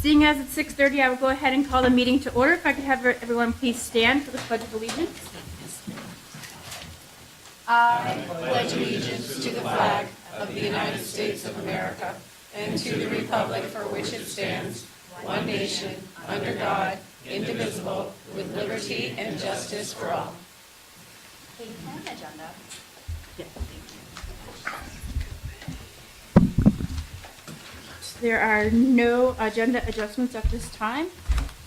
Seeing as it's 6:30, I will go ahead and call the meeting to order. If I could have everyone please stand for the Pledge of Allegiance. I pledge allegiance to the flag of the United States of America and to the republic for which it stands, one nation, under God, indivisible, with liberty and justice for all. Agenda. Yeah. There are no agenda adjustments at this time.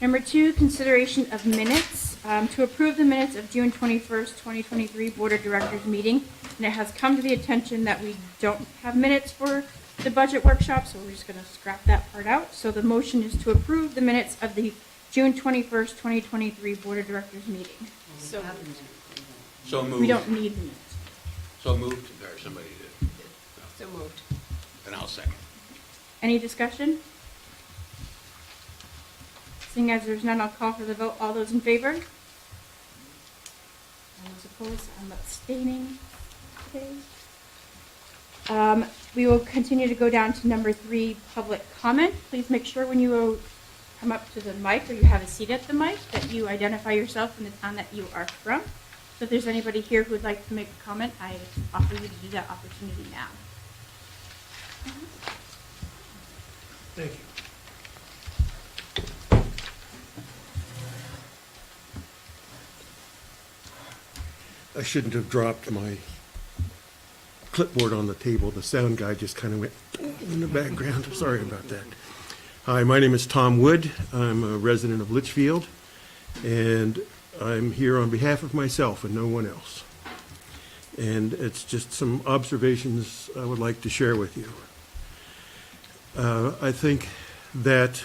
Number 2, consideration of minutes. To approve the minutes of June 21st, 2023 Board of Directors meeting. And it has come to the attention that we don't have minutes for the budget workshop, so we're just going to scrap that part out. So the motion is to approve the minutes of the June 21st, 2023 Board of Directors meeting. So So moved. We don't need minutes. So moved, or somebody did. So moved. And I'll second. Any discussion? Seeing as there's none, I'll call for the vote. All those in favor? All those opposed? I'm abstaining today. We will continue to go down to number 3, public comment. Please make sure when you come up to the mic or you have a seat at the mic that you identify yourself and the town that you are from. So if there's anybody here who would like to make a comment, I offer you to do that opportunity now. Thank you. I shouldn't have dropped my clipboard on the table. The sound guy just kind of went in the background. Sorry about that. Hi, my name is Tom Wood. I'm a resident of Litchfield, and I'm here on behalf of myself and no one else. And it's just some observations I would like to share with you. I think that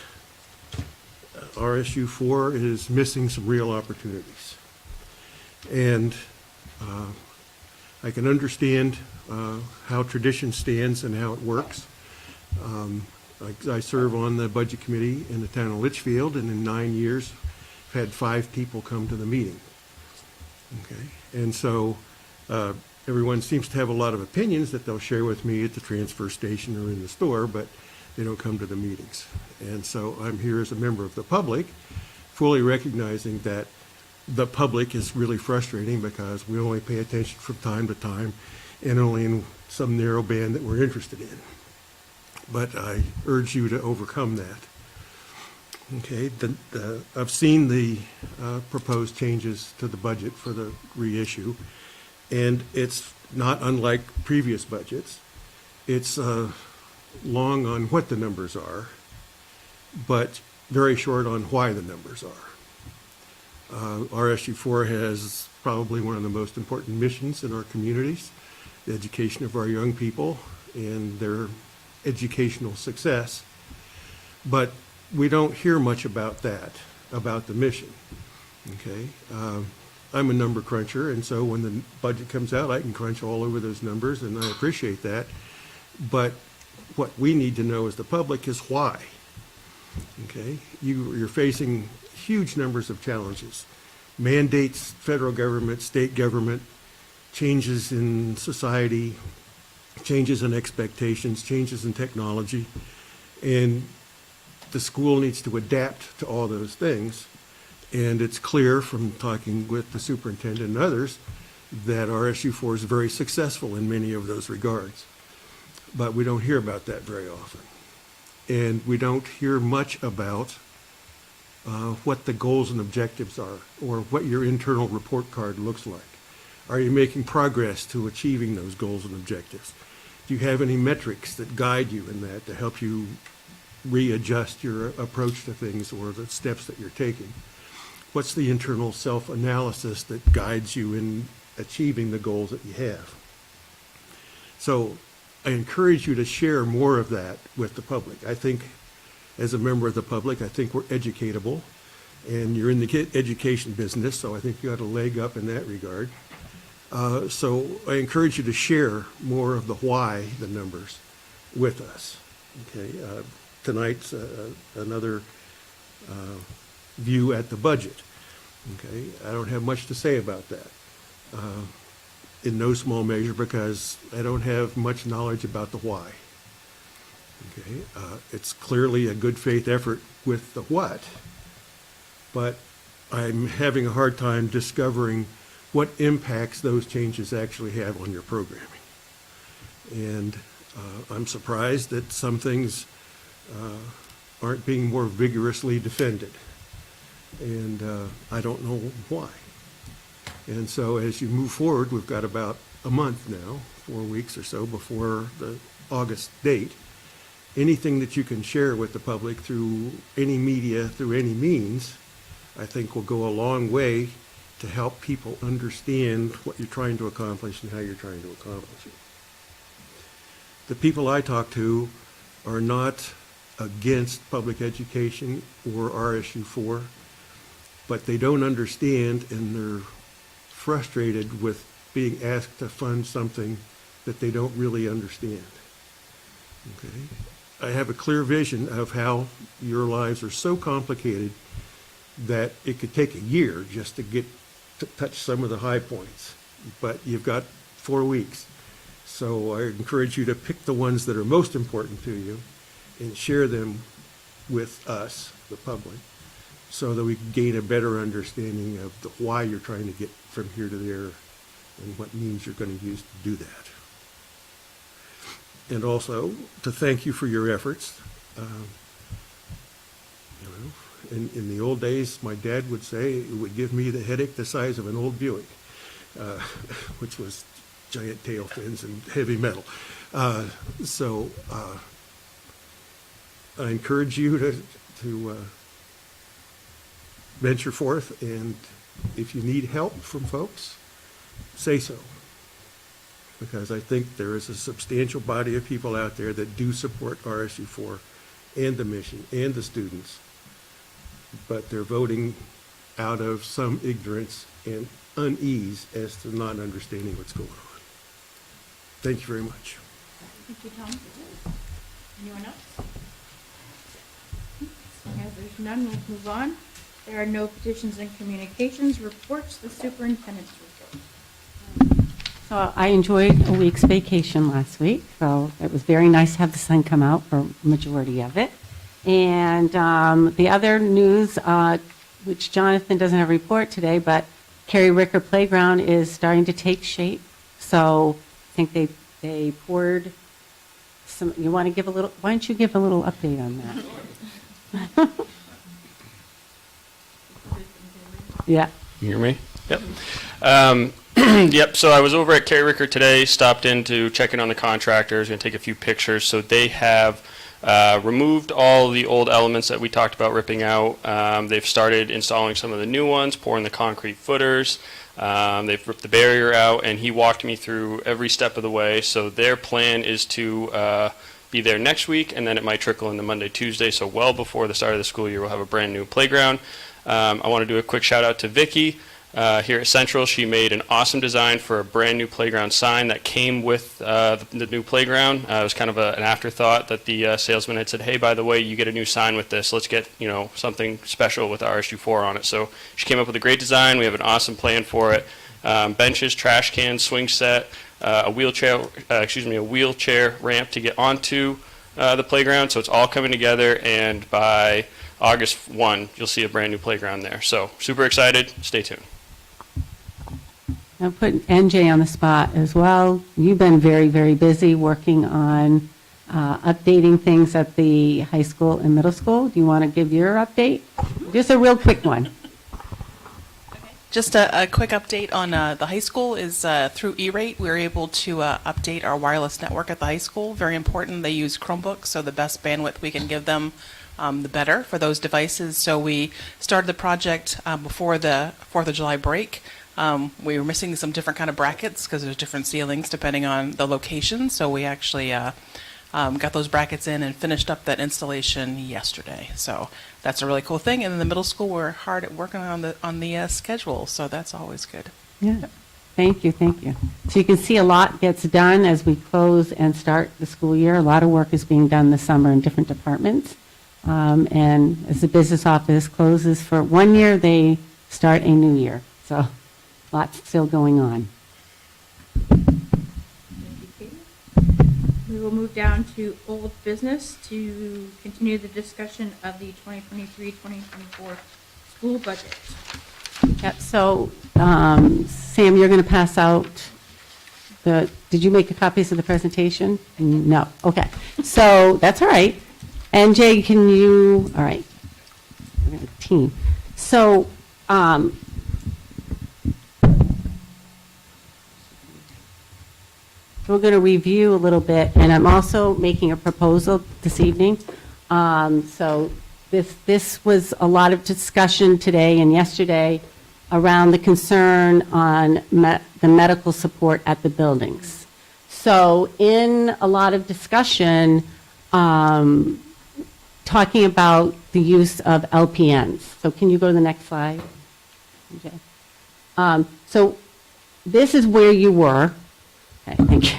RSU4 is missing some real opportunities. And I can understand how tradition stands and how it works. I serve on the budget committee in the town of Litchfield, and in 9 years, I've had 5 people come to the meeting. Okay, and so everyone seems to have a lot of opinions that they'll share with me at the transfer station or in the store, but they don't come to the meetings. And so I'm here as a member of the public, fully recognizing that the public is really frustrating because we only pay attention from time to time and only in some narrow band that we're interested in. But I urge you to overcome that. Okay, I've seen the proposed changes to the budget for the reissue, and it's not unlike previous budgets. It's long on what the numbers are, but very short on why the numbers are. RSU4 has probably one of the most important missions in our communities, the education of our young people and their educational success. But we don't hear much about that, about the mission. Okay, I'm a number cruncher, and so when the budget comes out, I can crunch all over those numbers, and I appreciate that. But what we need to know as the public is why. Okay, you're facing huge numbers of challenges. Mandates, federal government, state government, changes in society, changes in expectations, changes in technology, and the school needs to adapt to all those things. And it's clear from talking with the superintendent and others that RSU4 is very successful in many of those regards. But we don't hear about that very often. And we don't hear much about what the goals and objectives are, or what your internal report card looks like. Are you making progress to achieving those goals and objectives? Do you have any metrics that guide you in that to help you readjust your approach to things or the steps that you're taking? What's the internal self-analysis that guides you in achieving the goals that you have? So I encourage you to share more of that with the public. I think as a member of the public, I think we're educatable, and you're in the education business, so I think you got a leg up in that regard. So I encourage you to share more of the why, the numbers, with us. Okay, tonight's another view at the budget. Okay, I don't have much to say about that. In no small measure because I don't have much knowledge about the why. Okay, it's clearly a good faith effort with the what, but I'm having a hard time discovering what impacts those changes actually have on your programming. And I'm surprised that some things aren't being more vigorously defended. And I don't know why. And so as you move forward, we've got about a month now, 4 weeks or so before the August date. Anything that you can share with the public through any media, through any means, I think will go a long way to help people understand what you're trying to accomplish and how you're trying to accomplish it. The people I talk to are not against public education or RSU4, but they don't understand and they're frustrated with being asked to fund something that they don't really understand. Okay? I have a clear vision of how your lives are so complicated that it could take a year just to get to touch some of the high points, but you've got 4 weeks. So I encourage you to pick the ones that are most important to you and share them with us, the public, so that we can gain a better understanding of why you're trying to get from here to there and what means you're going to use to do that. And also to thank you for your efforts. In the old days, my dad would say it would give me the headache the size of an old Buick, which was giant tail fins and heavy metal. So I encourage you to venture forth, and if you need help from folks, say so. Because I think there is a substantial body of people out there that do support RSU4 and the mission and the students, but they're voting out of some ignorance and unease as to not understanding what's going on. Thank you very much. Thank you, Tom. Anyone else? As there's none, we'll move on. There are no petitions and communications reports. The superintendent's report. So I enjoyed a week's vacation last week, so it was very nice to have the sun come out for a majority of it. And the other news, which Jonathan doesn't have a report today, but Carrie Ricker Playground is starting to take shape. So I think they poured some, you want to give a little, why don't you give a little update on that? Yeah. You hear me? Yep. Yep, so I was over at Carrie Ricker today, stopped in to check in on the contractors, going to take a few pictures. So they have removed all the old elements that we talked about ripping out. They've started installing some of the new ones, pouring the concrete footers. They've ripped the barrier out, and he walked me through every step of the way. So their plan is to be there next week, and then it might trickle into Monday, Tuesday. So well before the start of the school year, we'll have a brand new playground. I want to do a quick shout out to Vicki here at Central. She made an awesome design for a brand new playground sign that came with the new playground. It was kind of an afterthought that the salesman had said, hey, by the way, you get a new sign with this. Let's get something special with RSU4 on it. So she came up with a great design. We have an awesome plan for it. Benches, trash cans, swing set, a wheelchair ramp to get onto the playground. So it's all coming together, and by August 1, you'll see a brand new playground there. So super excited. Stay tuned. I'll put NJ on the spot as well. You've been very, very busy working on updating things at the high school and middle school. Do you want to give your update? Just a real quick one. Just a quick update on the high school is through E-Rate, we were able to update our wireless network at the high school. Very important. They use Chromebooks, so the best bandwidth we can give them, the better for those devices. So we started the project before the 4th of July break. We were missing some different kind of brackets because there's different ceilings depending on the location. So we actually got those brackets in and finished up that installation yesterday. So that's a really cool thing. And in the middle school, we're hard at working on the schedule. So that's always good. Yeah. Thank you. Thank you. So you can see a lot gets done as we close and start the school year. A lot of work is being done this summer in different departments. And as the business office closes for 1 year, they start a new year. So lots still going on. Thank you, Katie. We will move down to old business to continue the discussion of the 2023-2024 school budget. Yep, so, Sam, you're going to pass out did you make copies of the presentation? No, okay. So, that's all right. And Jay, can you, all right, we're going to team. So, we're going to review a little bit, and I'm also making a proposal this evening. So this was a lot of discussion today and yesterday around the concern on the medical support at the buildings. So in a lot of discussion, talking about the use of LPNs. So can you go to the next slide? Okay. So this is where you were. Okay, thank you.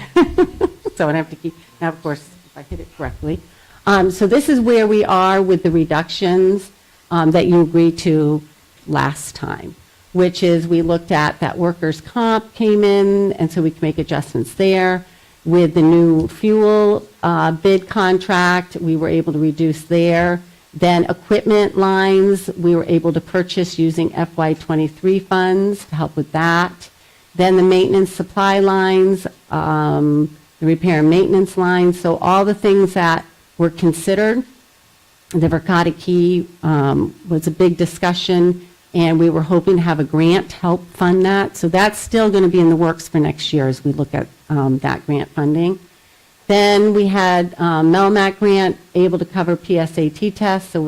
So I have to keep, now of course, if I hit it correctly. So this is where we are with the reductions that you agreed to last time, which is we looked at that workers' comp came in, and so we can make adjustments there. With the new fuel bid contract, we were able to reduce there. Then equipment lines, we were able to purchase using FY23 funds to help with that. Then the maintenance supply lines, the repair and maintenance lines. So all the things that were considered, the Verkada Key was a big discussion, and we were hoping to have a grant to help fund that. So that's still going to be in the works for next year as we look at that grant funding. Then we had MELMAC grant able to cover PSAT tests, so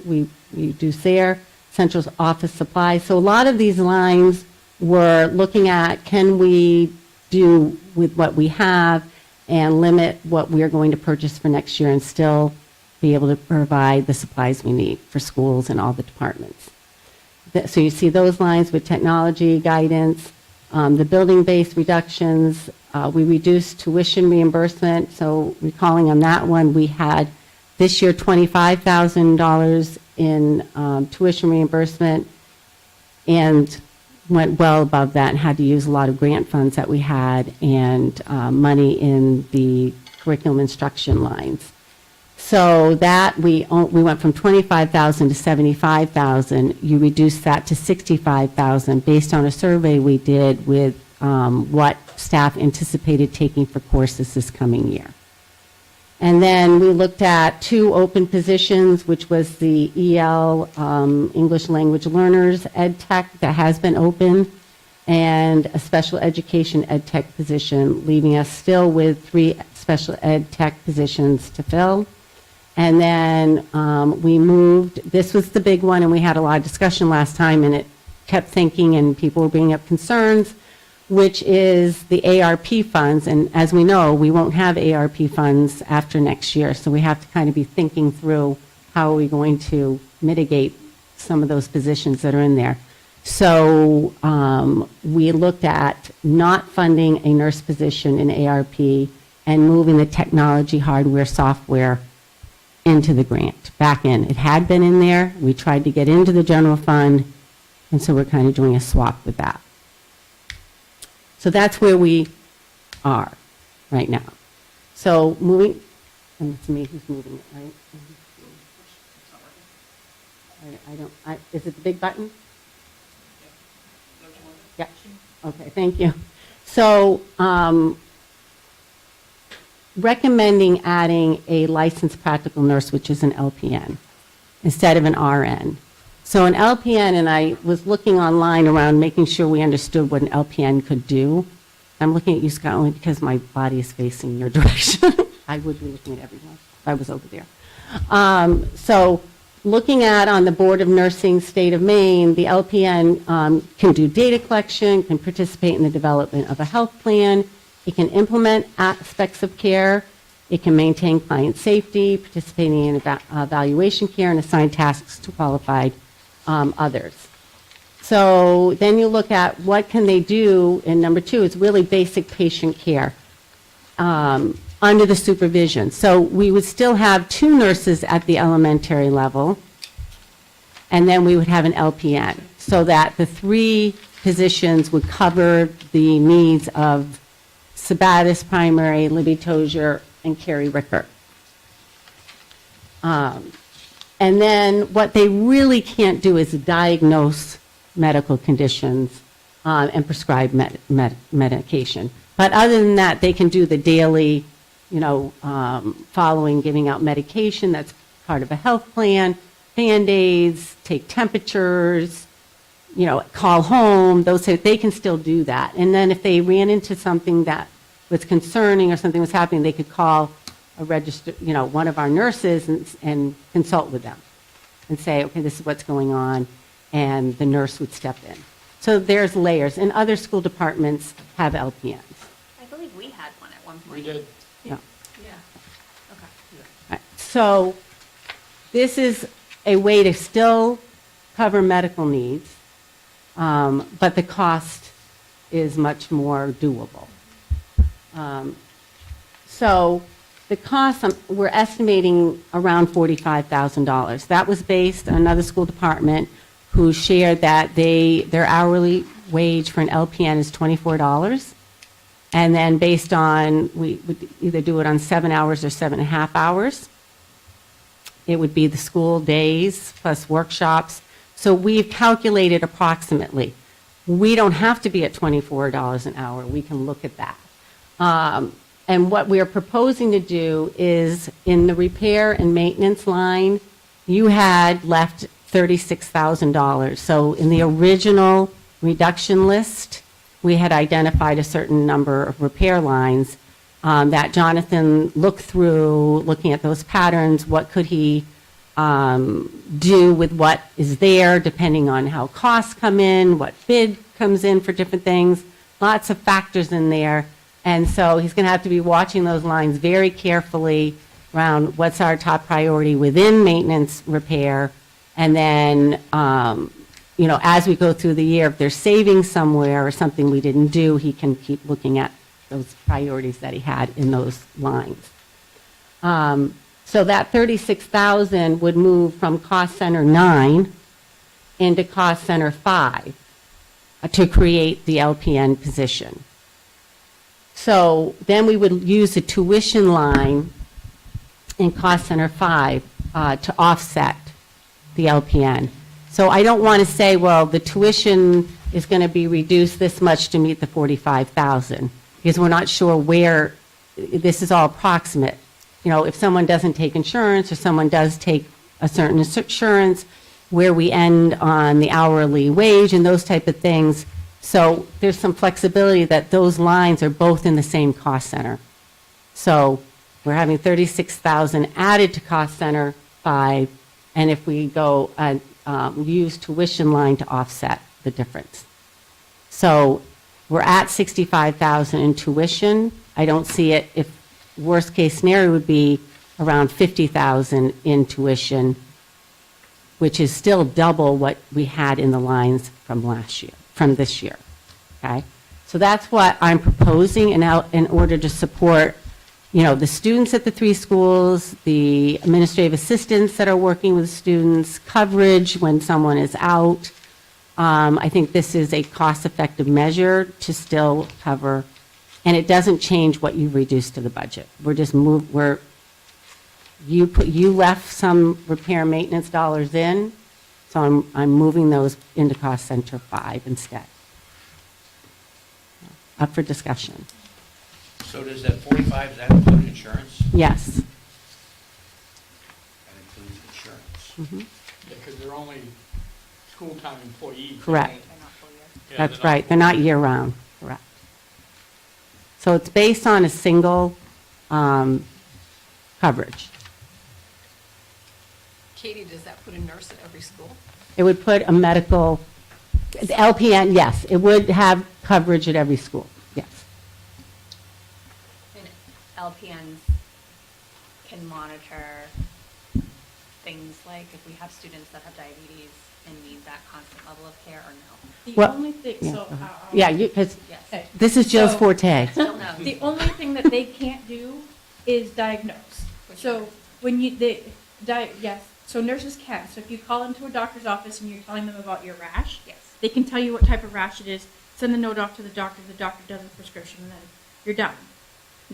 we reduce there. Central office supplies. So a lot of these lines we're looking at, can we do with what we have and limit what we are going to purchase for next year and still be able to provide the supplies we need for schools and all the departments. So you see those lines with technology, guidance, the building-based reductions. We reduced tuition reimbursement. So recalling on that one, we had this year $25,000 in tuition reimbursement and went well above that and had to use a lot of grant funds that we had and money in the curriculum instruction lines. So that we went from $25,000 to $75,000. You reduced that to $65,000 based on a survey we did with what staff anticipated taking for courses this coming year. And then we looked at 2 open positions, which was the EL, English Language Learners Ed Tech that has been open, and a special education Ed Tech position, leaving us still with 3 special Ed Tech positions to fill. And then we moved, this was the big one, and we had a lot of discussion last time, and it kept thinking, and people were bringing up concerns, which is the ARP funds. And as we know, we won't have ARP funds after next year, so we have to kind of be thinking through how are we going to mitigate some of those positions that are in there. So we looked at not funding a nurse position in ARP and moving the technology, hardware, software into the grant, back in. It had been in there. We tried to get into the general fund, and so we're kind of doing a swap with that. So that's where we are right now. So moving, and it's me who's moving it, right? Is it the big button? Yeah. Okay, thank you. So recommending adding a licensed practical nurse, which is an LPN, instead of an RN. So an LPN, and I was looking online around making sure we understood what an LPN could do. I'm looking at you, Scott, only because my body is facing your direction. I would be looking at everyone if I was over there. So looking at on the Board of Nursing State of Maine, the LPN can do data collection, can participate in the development of a health plan, it can implement aspects of care, it can maintain client safety, participating in evaluation care, and assign tasks to qualified others. So then you look at what can they do, and number 2 is really basic patient care under the supervision. So we would still have 2 nurses at the elementary level, and then we would have an LPN, so that the 3 positions would cover the needs of Sabatis Primary, Libby Tozier, and Carrie Ricker. And then what they really can't do is diagnose medical conditions and prescribe medication. But other than that, they can do the daily, following, giving out medication. That's part of a health plan, Band-Aids, take temperatures, call home, they can still do that. And then if they ran into something that was concerning or something was happening, they could call a one of our nurses and consult with them and say, okay, this is what's going on, and the nurse would step in. So there's layers, and other school departments have LPNs. I believe we had one at one point. We did. Yeah. Yeah. Okay. Right. So this is a way to still cover medical needs, but the cost is much more doable. So the cost, we're estimating around $45,000. That was based on another school department who shared that their hourly wage for an LPN is $24. And then based on, we would either do it on 7 hours or 7.5 hours. It would be the school days plus workshops. So we've calculated approximately. We don't have to be at $24 an hour. We can look at that. And what we're proposing to do is in the repair and maintenance line, you had left $36,000. So in the original reduction list, we had identified a certain number of repair lines that Jonathan looked through, looking at those patterns, what could he do with what is there, depending on how costs come in, what bid comes in for different things, lots of factors in there. And so he's going to have to be watching those lines very carefully around what's our top priority within maintenance repair. And then, as we go through the year, if there's savings somewhere or something we didn't do, he can keep looking at those priorities that he had in those lines. So that $36,000 would move from cost center 9 into cost center 5 to create the LPN position. So then we would use the tuition line in cost center 5 to offset the LPN. So I don't want to say, well, the tuition is going to be reduced this much to meet the $45,000, because we're not sure where, this is all approximate. If someone doesn't take insurance or someone does take a certain insurance, where we end on the hourly wage and those type of things. So there's some flexibility that those lines are both in the same cost center. So we're having $36,000 added to cost center 5, and if we go and use tuition line to offset the difference. So we're at $65,000 in tuition. I don't see it, if worst case scenario would be around $50,000 in tuition, which is still double what we had in the lines from this year, okay? So that's what I'm proposing in order to support, the students at the 3 schools, the administrative assistants that are working with students, coverage when someone is out. I think this is a cost-effective measure to still cover, and it doesn't change what you've reduced to the budget. You left some repair and maintenance dollars in, so I'm moving those into cost center 5 instead. Up for discussion. So does that 45, does that include insurance? Yes. That includes insurance. Yeah, because they're only school-time employees. Correct. They're not full year. Yeah, That's they're not- right. They're not year-round. Correct. So it's based on a single coverage. Katie, does that put a nurse at every school? It would put a medical, the LPN, yes, it would have coverage at every school, yes. And LPNs can monitor things like if we have students that have diabetes and need that constant level of care, or no? The Well, only thing, yeah, so. go ahead. Yeah, because Yes. Okay. this is Jill's So- forte. Still no. The only thing that they can't do is diagnose. So when yes, so nurses can. So if you call into a doctor's office and you're telling them about your rash, Yes. they can tell you what type of rash it is, send the note off to the doctor does a prescription, and then you're done.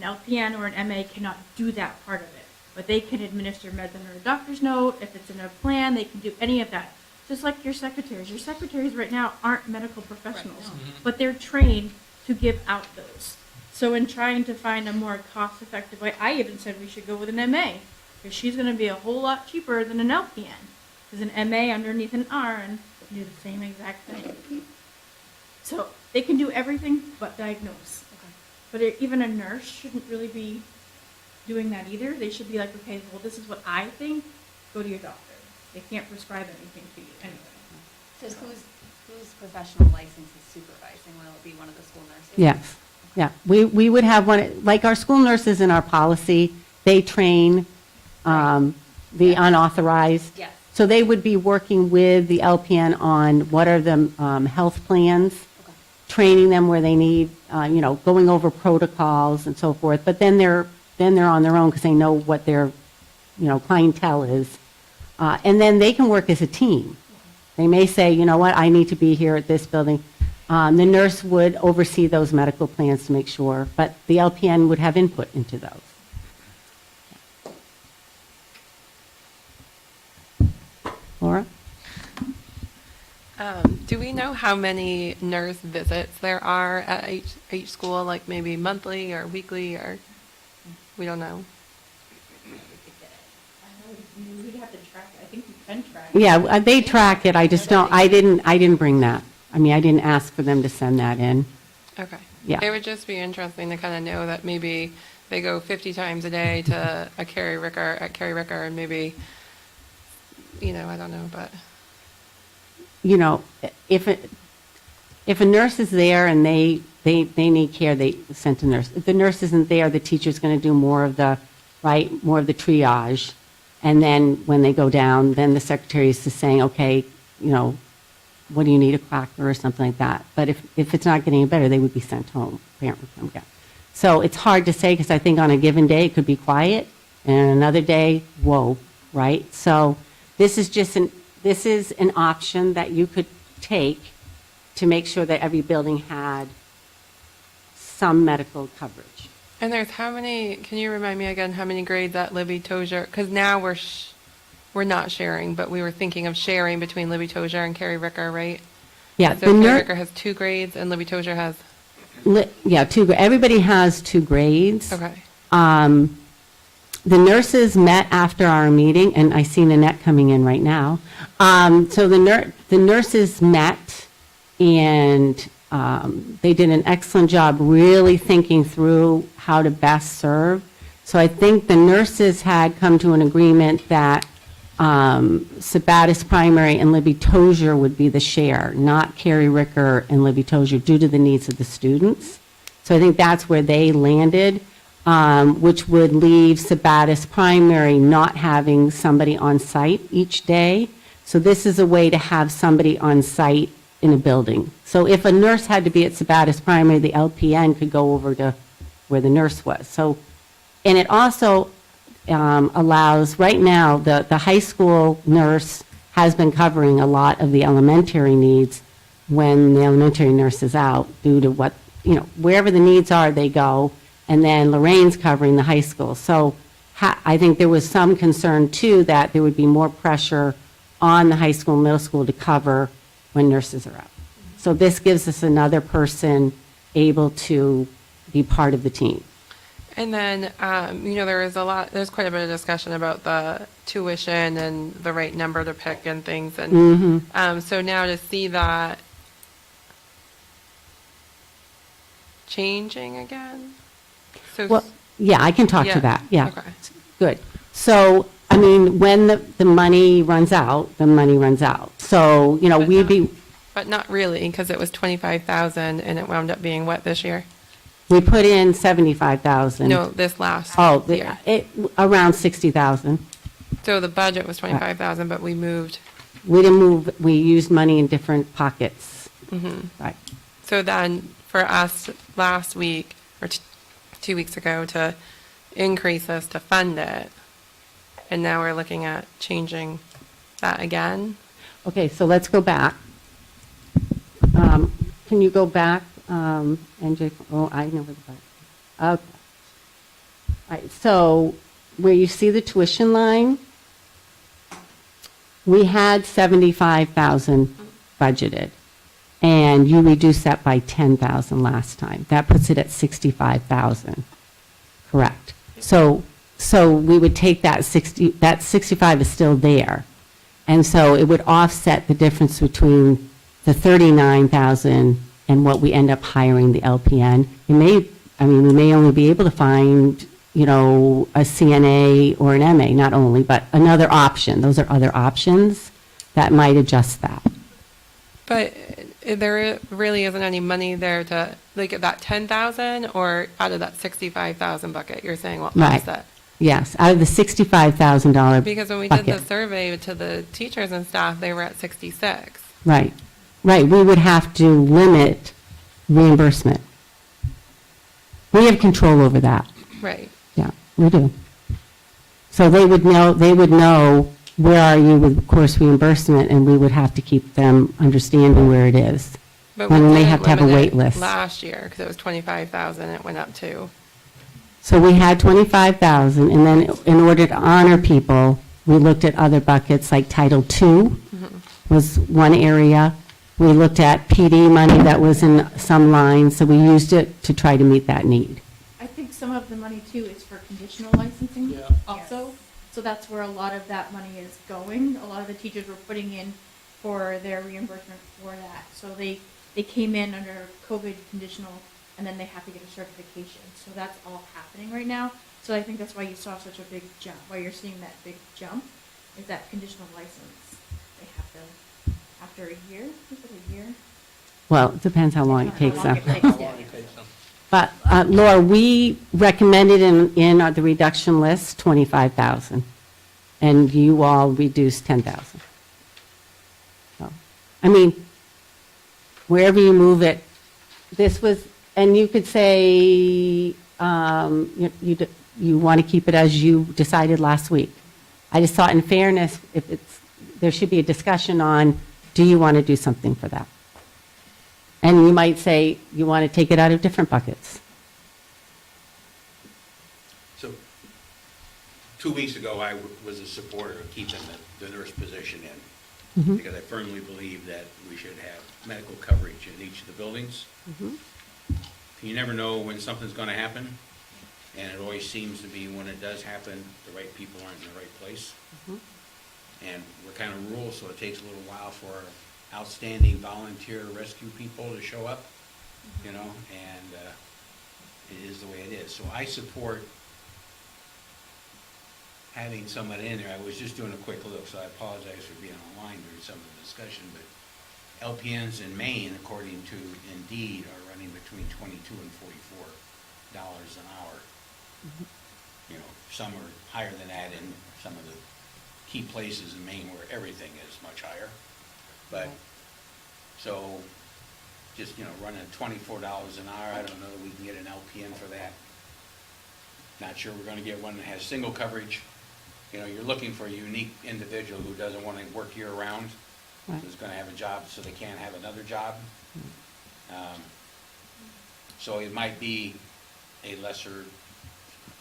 An LPN or an MA cannot do that part of it, but they can administer meds under a doctor's note. If it's in a plan, they can do any of that. Just like your secretaries. Your secretaries right now aren't medical professionals, but they're trained to give out those. So in trying to find a more cost-effective way, I even said we should go with an MA, because she's going to be a whole lot cheaper than an LPN. Because an MA underneath an RN can do the same exact thing. So they can do everything but diagnose. But even a nurse shouldn't really be doing that either. They should be like, okay, well, this is what I think. Go to your doctor. They can't prescribe anything to you anyway. So whose professional license is supervising? Will it be one of the school nurses? Yes, yeah. We would have one, like our school nurses in our policy, they train the unauthorized. Yes. So they would be working with the LPN on what are the health plans, Okay. training them where they need, going over protocols and so forth. But then they're on their own because they know what their, clientele is. And then they can work as a team. They may say, you know what, I need to be here at this building. The nurse would oversee those medical plans to make sure, but the LPN would have input into those. Laura? Do we know how many nurse visits there are at each school, like maybe monthly or weekly, or we don't know? We'd have to track it. I think you can track it. Yeah, they track it. I just don't, I didn't bring that. I mean, I didn't ask for them to send that in. Okay. Yeah. It would just be interesting to kind of know that maybe they go 50 times a day to a Carrie Ricker and maybe, I don't know, but. If a nurse is there and they need care, they send a nurse. If the nurse isn't there, the teacher's going to do more of the triage. And then when they go down, then the secretary is just saying, okay, what do you need, a quacker or something like that. But if it's not getting any better, they would be sent home. Parent would come down. So it's hard to say because I think on a given day it could be quiet, and another day, whoa, right? So this is an option that you could take to make sure that every building had some medical coverage. And there's how many, can you remind me again, how many grades at Libby Tozier? Because now we're not sharing, but we were thinking of sharing between Libby Tozier and Carrie Ricker, right? Yeah, So Carrie Ricker has 2 grades and Libby Tozier has, everybody has 2 grades. okay. The nurses met after our meeting, and I see Nanette coming in right now. So the nurses met, and they did an excellent job really thinking through how to best serve. So I think the nurses had come to an agreement that Sabattis Primary and Libby Tozier would be the share, not Carrie Ricker and Libby Tozier, due to the needs of the students. So I think that's where they landed, which would leave Sabattis Primary not having somebody on site each day. So this is a way to have somebody on site in a building. So if a nurse had to be at Sabattis Primary, the LPN could go over to where the nurse was. So, and it also allows, right now, the high school nurse has been covering a lot of the elementary needs when the elementary nurse is out due to what, wherever the needs are, they go. And then Lorraine's covering the high school. So I think there was some concern, too, that there would be more pressure on the high school, middle school to cover when nurses are out. So this gives us another person able to be part of the team. And then, there's quite a bit of discussion about the tuition and the right number to pick and things. And so now to see that changing again? So, Well, yeah, I can talk Yeah, to that, yeah. okay. Good. So, when the money runs out, the money runs out. So, we'd be, But not really, because it was 25,000 and it wound up being what this year? we put in 75,000. No, this last Oh, year. around 60,000. So the budget was 25,000, but we moved. We didn't move, we used money in different pockets. Right. So then for us last week or 2 weeks ago to increase this to fund it, and now we're looking at changing that again. Okay, so let's go back. Can you go back, NJ? Oh, I know where the back. Okay. Right, so where you see the tuition line, we had 75,000 budgeted, and you reduced that by 10,000 last time. That puts it at 65,000, correct? So we would take that 60, that 65 is still there. And so it would offset the difference between the 39,000 and what we end up hiring the LPN. It may, I mean, we may only be able to find, you know, a CNA or an MA, not only, but another option. Those are other options that might adjust that. But there really isn't any money there to, like, that 10,000 or out of that 65,000 bucket, you're saying what Right. offset? Yes, out of the $65,000 Because when we did the bucket. survey to the teachers and staff, they were at 66. Right, right. We would have to limit reimbursement. We have control over that. Right. Yeah, we do. So they would know where are you with course reimbursement, and we would have to keep them understanding where it is. But When we they didn't have to have a limit wait it list. last year, because it was 25,000, it went up to. So we had 25,000, and then in order to honor people, we looked at other buckets, like Title II was one area. We looked at PD money that was in some lines, so we used it to try to meet that need. I think some of the money too is for conditional licensing Yeah. also. So that's where a lot of that money is going. A lot of the teachers were putting in for their reimbursement for that. So they came in under COVID conditional, and then they have to get a certification. So that's all happening right now. So I think that's why you saw such a big jump, why you're seeing that big jump, is that conditional license. They have to, after a year, is it a year? Well, it depends how long it takes How long them. it takes, How yeah. long it takes them. But Laura, we recommended in the reduction list 25,000, and you all reduced 10,000. So, I mean, wherever you move it, this was, and you could say you want to keep it as you decided last week. I just thought in fairness, if it's, there should be a discussion on, do you want to do something for that? And you might say you want to take it out of different buckets. So, 2 weeks ago, I was a supporter of keeping the nurse position in, because I firmly believe that we should have medical coverage in each of the buildings. You never know when something's gonna happen, and it always seems to be when it does happen, the right people aren't in the right place. And we're kind of rural, so it takes a little while for outstanding volunteer rescue people to show up, you know, and it is the way it is. So I support having someone in there. I was just doing a quick look, so I apologize for being online during some of the discussion, but LPNs in Maine, according to Indeed, are running between $22 and $44 an hour. You know, some are higher than that in some of the key places in Maine where everything is much higher. But, so, just, you know, running $24 an hour, I don't know that we can get an LPN for that. Not sure we're gonna get one that has single coverage. You know, you're looking for a unique individual who doesn't wanna work year-round, Right. who's gonna have a job so they can't have another job. So it might be a lesser,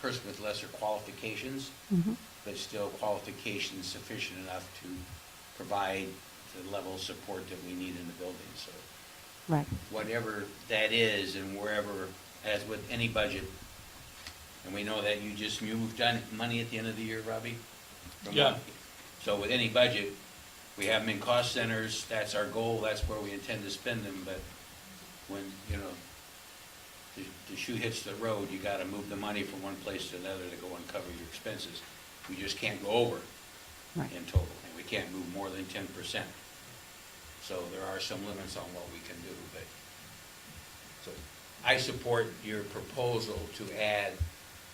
person with lesser qualifications, but still qualifications sufficient enough to provide the level of support that we need in the building. So Right. whatever that is, and wherever, as with any budget, and we know that you've done money at the end of the year, Robbie? Yeah. So with any budget, we have them in cost centers, that's our goal, that's where we intend to spend them, but when, you know, the shoe hits the road, you gotta move the money from one place to another to go and cover your expenses. We just can't go over Right. in total, and we can't move more than 10%. So there are some limits on what we can do, but, so I support your proposal to add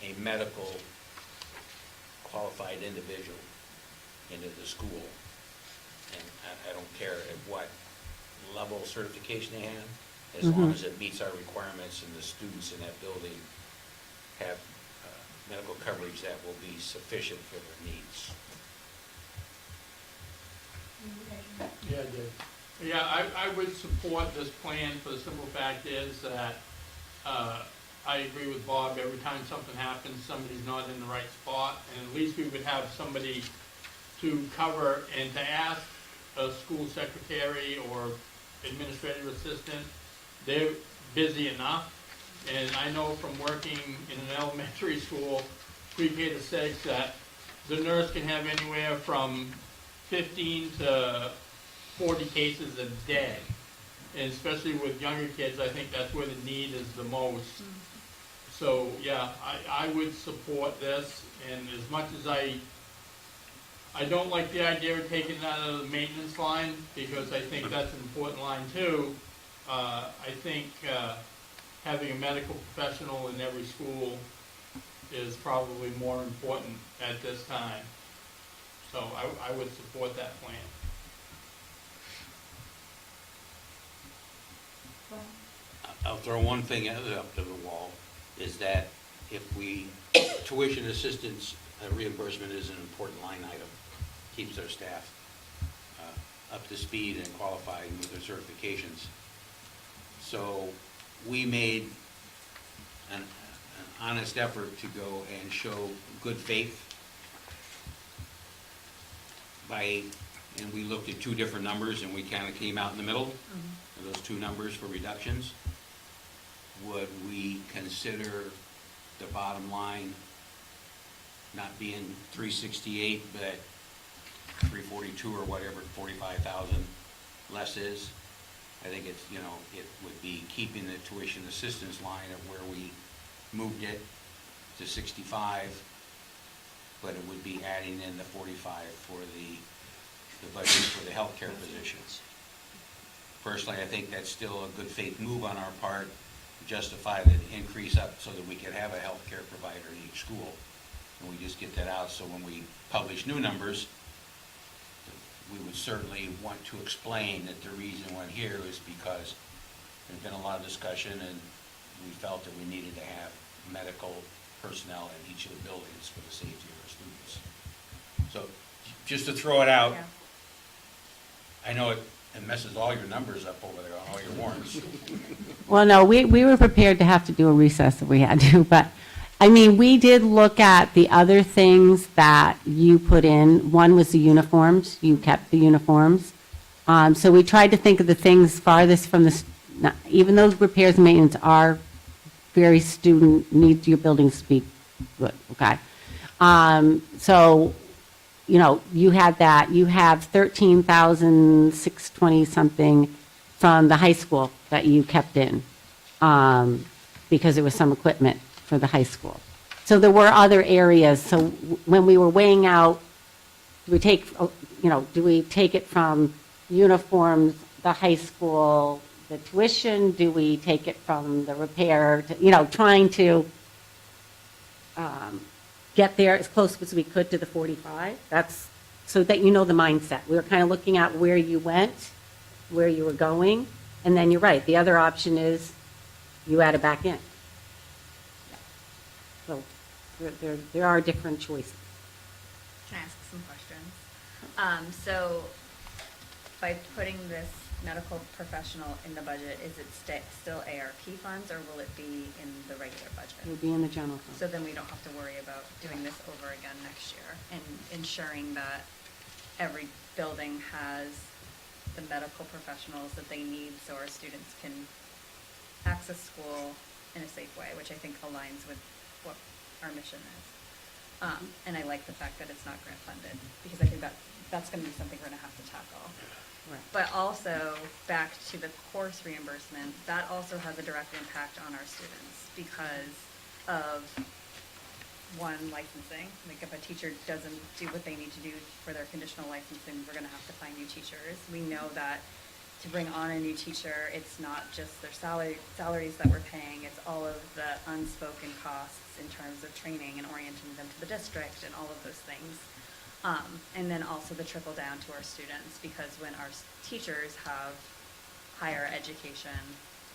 a medical qualified individual into the school. And I don't care at what level of certification they have, as long as it meets our requirements and the students in that building have medical coverage that will be sufficient for their needs. Yeah, I did. Yeah, I would support this plan for the simple fact is that I agree with Bob, every time something happens, somebody's not in the right spot, and at least we would have somebody to cover and to ask a school secretary or administrative assistant. They're busy enough, and I know from working in an elementary school, pre-K to 6, that the nurse can have anywhere from 15 to 40 cases a day. And especially with younger kids, I think that's where the need is the most. So, yeah, I would support this, and as much as I don't like the idea of taking that out of the maintenance line, because I think that's an important line too. I think having a medical professional in every school is probably more important at this time. So I would support that plan. I'll throw one thing up to the wall, is that if tuition assistance reimbursement is an important line item, keeps our staff up to speed and qualified with their certifications. So we made an honest effort to go and show good faith and we looked at two different numbers and we kind of came out in the middle of those two numbers for reductions. Would we consider the bottom line not being 368, but 342 or whatever, 45,000 less is? I think it's, it would be keeping the tuition assistance line of where we moved it to 65, but it would be adding in the 45 for the budget for the healthcare positions. Personally, I think that's still a good faith move on our part, to justify the increase up so that we could have a healthcare provider in each school. And we just get that out, so when we publish new numbers, we would certainly want to explain that the reason went here is because there's been a lot of discussion and we felt that we needed to have medical personnel in each of the buildings for the safety of our students. So just to throw it out, Yeah. I know it messes all your numbers up over there on all your warrants. Well, no, we were prepared to have to do a recess if we had to, but, I mean, we did look at the other things that you put in. One was the uniforms. You kept the uniforms. So we tried to think of the things farthest from even though repairs and maintenance are very need your buildings to be good, okay? So, you had that. You have 13,620 something from the high school that you kept in, because there was some equipment for the high school. So there were other areas. So when we were weighing out, do we take it from uniforms, the high school, the tuition? Do we take it from the repair? Trying to get there as close as we could to the 45. That's so that the mindset. We were kind of looking at where you went, where you were going, and then you're right. The other option is you add it back in. So there are different choices. Can I ask some questions? So by putting this medical professional in the budget, is it still ARP funds, or will it be in the regular budget? It would be in the general fund. So then we don't have to worry about doing this over again next year, and ensuring that every building has the medical professionals that they need so our students can access school in a safe way, which I think aligns with what our mission is. And I like the fact that it's not grant funded, because I think that's going to be something we're going to have to tackle. Right. But also, back to the course reimbursement, that also has a direct impact on our students because of, one, licensing. Like if a teacher doesn't do what they need to do for their conditional licensing, we're gonna have to find new teachers. We know that to bring on a new teacher, it's not just their salaries that we're paying, it's all of the unspoken costs in terms of training and orienting them to the district and all of those things. And then also the trickle down to our students, because when our teachers have higher education,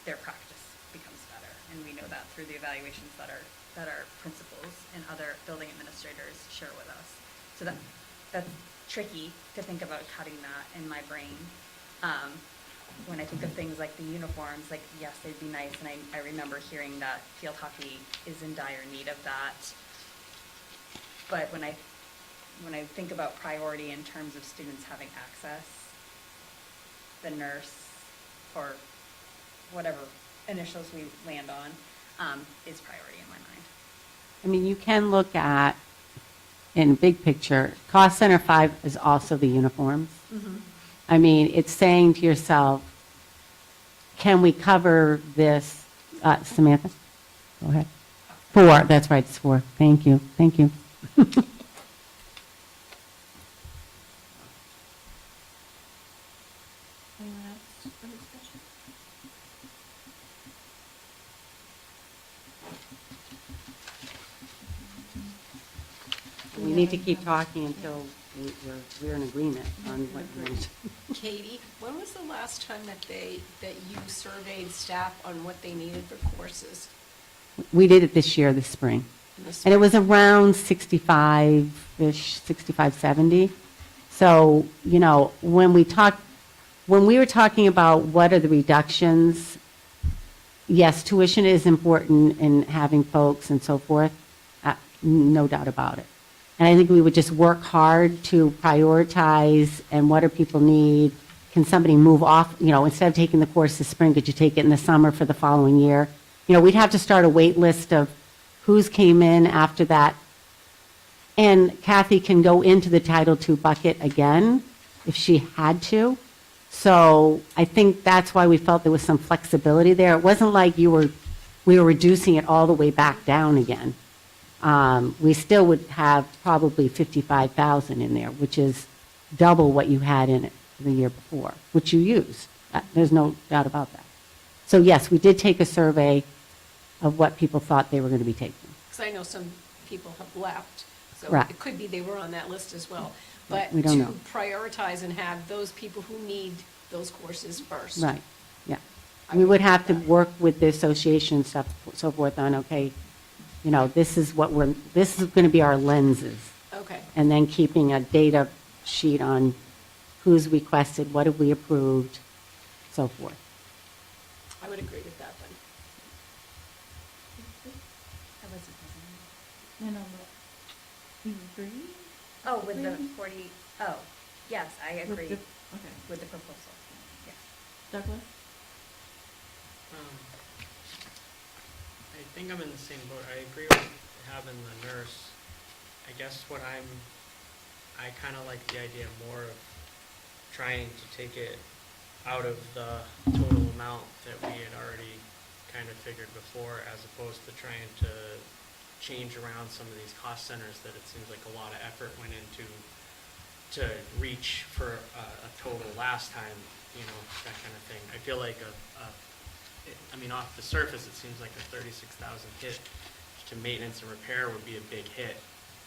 their practice becomes better. And we know that through the evaluations that our principals and other building administrators share with us. So that's tricky to think about cutting that in my brain. when I think of things like the uniforms, like, yes, they'd be nice, and I remember hearing that field hockey is in dire need of that. But when I think about priority in terms of students having access, the nurse, or whatever initials we land on, is priority in my mind. I mean, you can look at, in big picture, cost center 5 is also the uniforms. I mean, it's saying to yourself, can we cover this, Samantha? Go ahead. 4, that's right, it's 4. Thank you, thank you. Anyone else for discussion? We need to keep talking until we're in agreement on what you're going to. Katie, when was the last time that you surveyed staff on what they needed for courses? We did it this year, this spring. And it was around 65-ish, 65, 70. So, you know, when we were talking about what are the reductions, yes, tuition is important in having folks and so forth, no doubt about it. And I think we would just work hard to prioritize and what do people need? Can somebody move off, you know, instead of taking the course this spring, could you take it in the summer for the following year? You know, we'd have to start a wait list of who's came in after that. And Kathy can go into the Title II bucket again if she had to. So I think that's why we felt there was some flexibility there. It wasn't like we were reducing it all the way back down again. We still would have probably 55,000 in there, which is double what you had in it the year before, which you use. There's no doubt about that. So yes, we did take a survey of what people thought they were going to be taking. Because I know some people have left, so Right. it could be they were on that list as well. But We don't to know. prioritize and have those people who need those courses first. Right, yeah. I We would would agree have to with that. work with the association and stuff, so forth on, okay, you know, this is going to be our lenses. Okay, And then keeping a data sheet on who's requested, what have we approved, so forth. I would agree with that then. I wasn't present. No, but you agree? Oh, with the 40, oh, yes, I With agree the- Okay. with the proposal, yes. Douglas? I think I'm in the same boat. I agree with having the nurse. I guess I kind of like the idea more of trying to take it out of the total amount that we had already kind of figured before, as opposed to trying to change around some of these cost centers that it seems like a lot of effort went into to reach for a total last time, you know, that kind of thing. I feel like I mean, off the surface, it seems like a 36,000 hit to maintenance and repair would be a big hit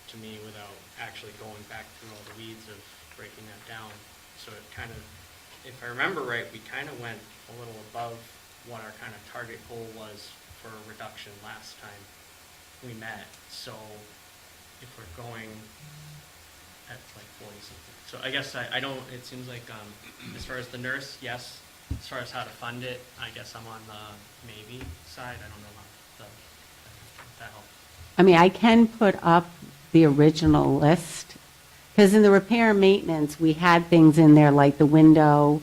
to me without actually going back through all the weeds of breaking that down. So it kind of, if I remember right, we kind of went a little above what our kind of target goal was for a reduction last time we met. So if we're going at like 40 something. So I guess I don't, it seems like as far as the nurse, yes. As far as how to fund it, I guess I'm on the maybe side. I don't know if that helps. I mean, I can put up the original list, because in the repair and maintenance, we had things in there like the window,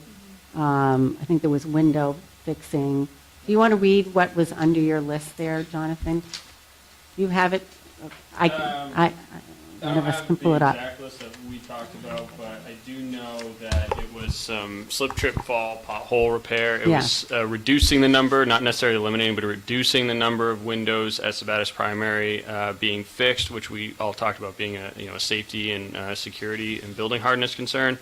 I think there was window fixing. Do you want to read what was under your list there, Jonathan? You have it? One of us can pull it up. I don't have the exact list that we talked about, but I do know that it was slip, trip, fall, pothole repair. It was reducing the number, not necessarily eliminating, but reducing the number of windows at Sabatis Primary being fixed, which we all talked about being a safety and security and building hardness concern.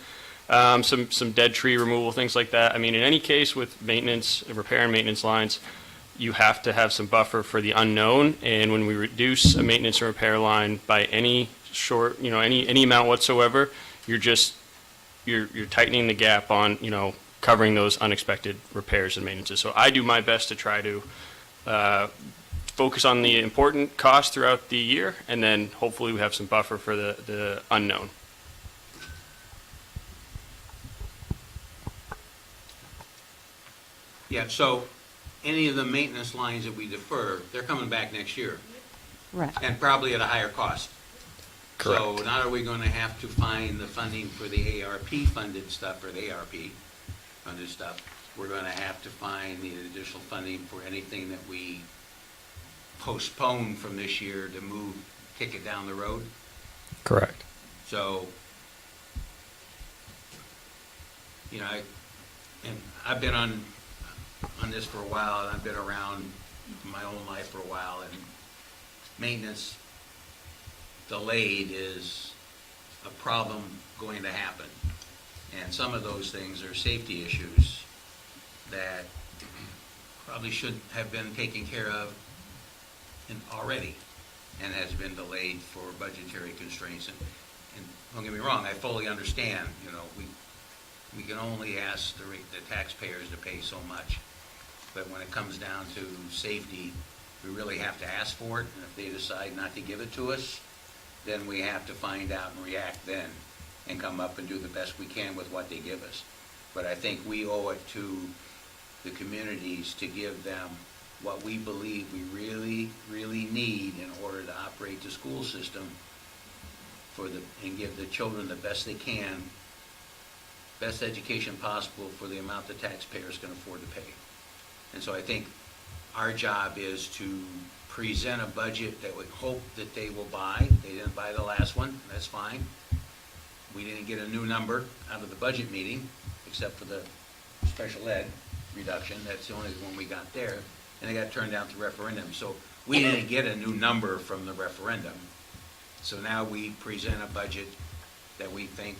Some dead tree removal, things like that. I mean, in any case with maintenance, repair and maintenance lines, you have to have some buffer for the unknown. And when we reduce a maintenance and repair line by any short, any amount whatsoever, you're tightening the gap on, covering those unexpected repairs and maintenances. So I do my best to try to focus on the important costs throughout the year, and then hopefully we have some buffer for the unknown. Yeah, so any of the maintenance lines that we defer, they're coming back next year, Correct. and probably at a higher cost. So Correct. not are we going to have to find the funding for the ARP funded stuff, or the ARP funded stuff. We're going to have to find the additional funding for anything that we postpone from this year to move, kick it down the road. Correct. So, I've been on this for a while, and I've been around my own life for a while, and maintenance delayed is a problem going to happen. And some of those things are safety issues that probably should have been taken care of already, and has been delayed for budgetary constraints. And don't get me wrong, I fully understand, we can only ask the taxpayers to pay so much. But when it comes down to safety, we really have to ask for it, and if they decide not to give it to us, then we have to find out and react then, and come up and do the best we can with what they give us. But I think we owe it to the communities to give them what we believe we really, really need in order to operate the school system and give the children the best they can, best education possible for the amount the taxpayers can afford to pay. And so I think our job is to present a budget that we hope that they will buy. They didn't buy the last one, that's fine. We didn't get a new number out of the budget meeting, except for the special ed reduction. That's the only one we got there, and it got turned down to referendum. So we didn't get a new number from the referendum. So now we present a budget that we think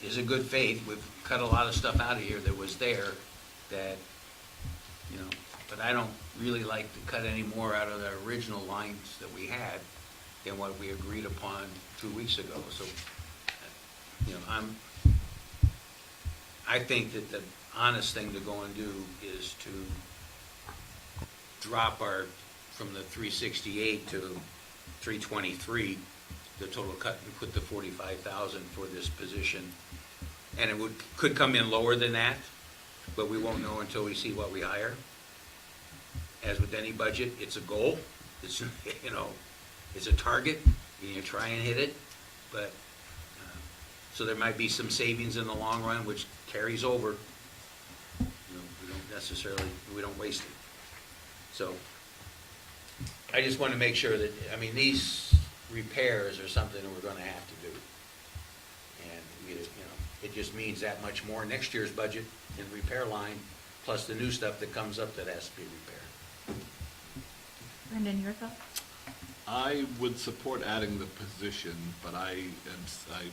is a good faith. We've cut a lot of stuff out of here that was there that, but I don't really like to cut any more out of the original lines that we had than what we agreed upon 2 weeks ago. So, I think that the honest thing to go and do is to drop from the 368 to 323, the total cut, and put the 45,000 for this position. And it could come in lower than that, but we won't know until we see what we hire. As with any budget, it's a goal. It's, it's a target, and you try and hit it. But, so there might be some savings in the long run, which carries over. We don't waste it. So, I just want to make sure that, these repairs are something that we're going to have to do. And, it just means that much more next year's budget in repair line, plus the new stuff that comes up that has to be repaired. Brendan, your thoughts? I would support adding the position, but I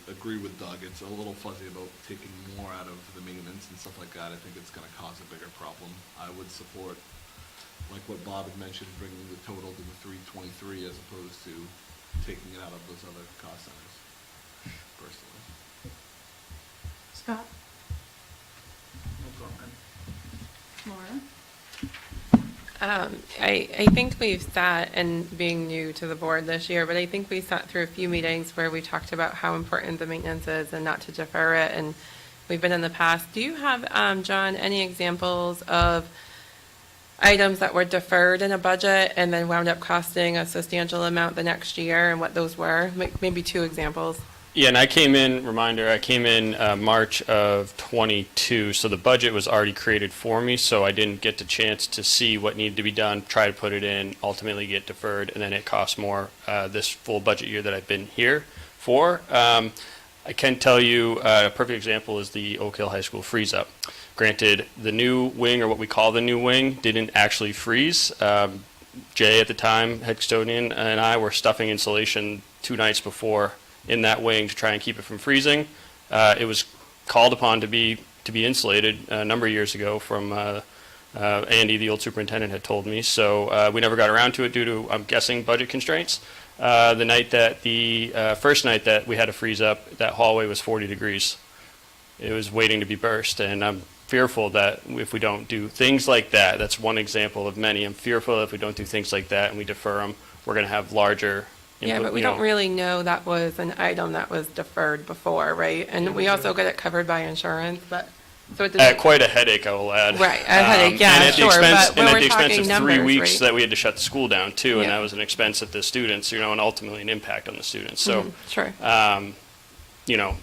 agree with Doug. It's a little fuzzy about taking more out of the maintenance and stuff like that. I think it's going to cause a bigger problem. I would support, like what Bob had mentioned, bringing the total to the 323 as opposed to taking it out of those other cost centers, personally. Scott? No comment. Laura? I think we've sat, and being new to the board this year, but I think we sat through a few meetings where we talked about how important the maintenance is and not to defer it, and we've been in the past. Do you have, John, any examples of items that were deferred in a budget and then wound up costing a substantial amount the next year, and what those were? Maybe 2 examples. Yeah, and I came in March of '22, so the budget was already created for me, so I didn't get the chance to see what needed to be done, try to put it in, ultimately get deferred, and then it costs more this full budget year that I've been here for. I can tell you a perfect example is the Oak Hill High School freeze-up. Granted, the new wing, or what we call the new wing, didn't actually freeze. Jay at the time, head custodian, and I were stuffing insulation 2 nights before in that wing to try and keep it from freezing. It was called upon to be insulated a number of years ago from Andy, the old superintendent, had told me. So we never got around to it due to, I'm guessing, budget constraints. The first night that we had to freeze up, that hallway was 40 degrees. It was waiting to be burst, and I'm fearful that if we don't do things like that, that's one example of many. I'm fearful that if we don't do things like that and we defer them, we're going to have larger Yeah, but we don't really know that was an item that was deferred before, right? And we also get it covered by insurance, but So it doesn't. Quite a headache, I will add. Right, a headache, yeah, and at the sure, expense- but when And we're at the expense talking of 3 numbers, weeks right? that we had to shut the school down too, and Yeah. that was an expense at the students, and ultimately an impact on the students. So, Sure.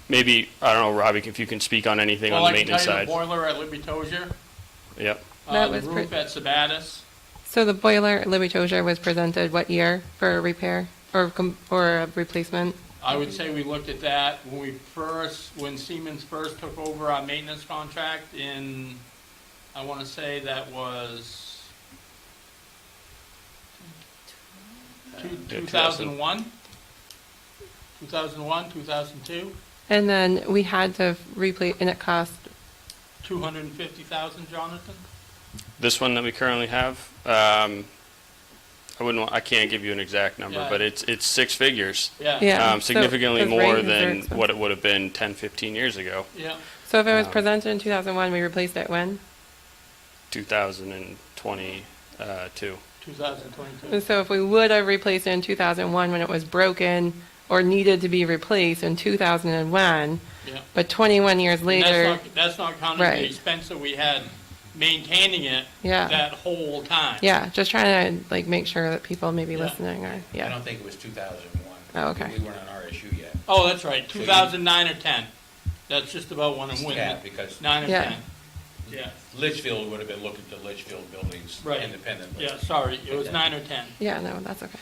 maybe, I don't know, Robbie, if you can speak on anything on Well, the I can maintenance tell you side. the boiler at Libby Tozier, Yep. That the was roof pre- at Sabatis. So the boiler at Libby Tozier was presented what year for a repair or a replacement? I would say we looked at that when Siemens first took over our maintenance contract in, I want to say that was 2001? 2001, 2002, And then we had to replace, and it cost, 250,000, Jonathan? This one that we currently have, I can't give you an exact number, Yeah. but it's 6 figures. Yeah. yeah. Significantly because more rate is very than expensive. what it would have been 10, 15 years ago, Yeah. So if it was presented in 2001, we replaced it when? 2022. 2022. So if we would have replaced it in 2001 when it was broken or needed to be replaced in 2001, Yeah. but 21 years And later, that's not counting Right. the expense that we had maintaining it Yeah. that whole time. yeah, just trying to make sure that people may be Yeah. listening or, I yeah. don't think it was 2001. Oh, okay. We weren't on RSU yet. Oh, that's right, 2009 or 10. That's just about when I'm It's winning. capped because 9 or Yeah. 10. Yeah, Litchfield would have been looking to Litchfield buildings Right. independently. yeah, sorry, it was 9 or 10. Yeah, no, that's okay.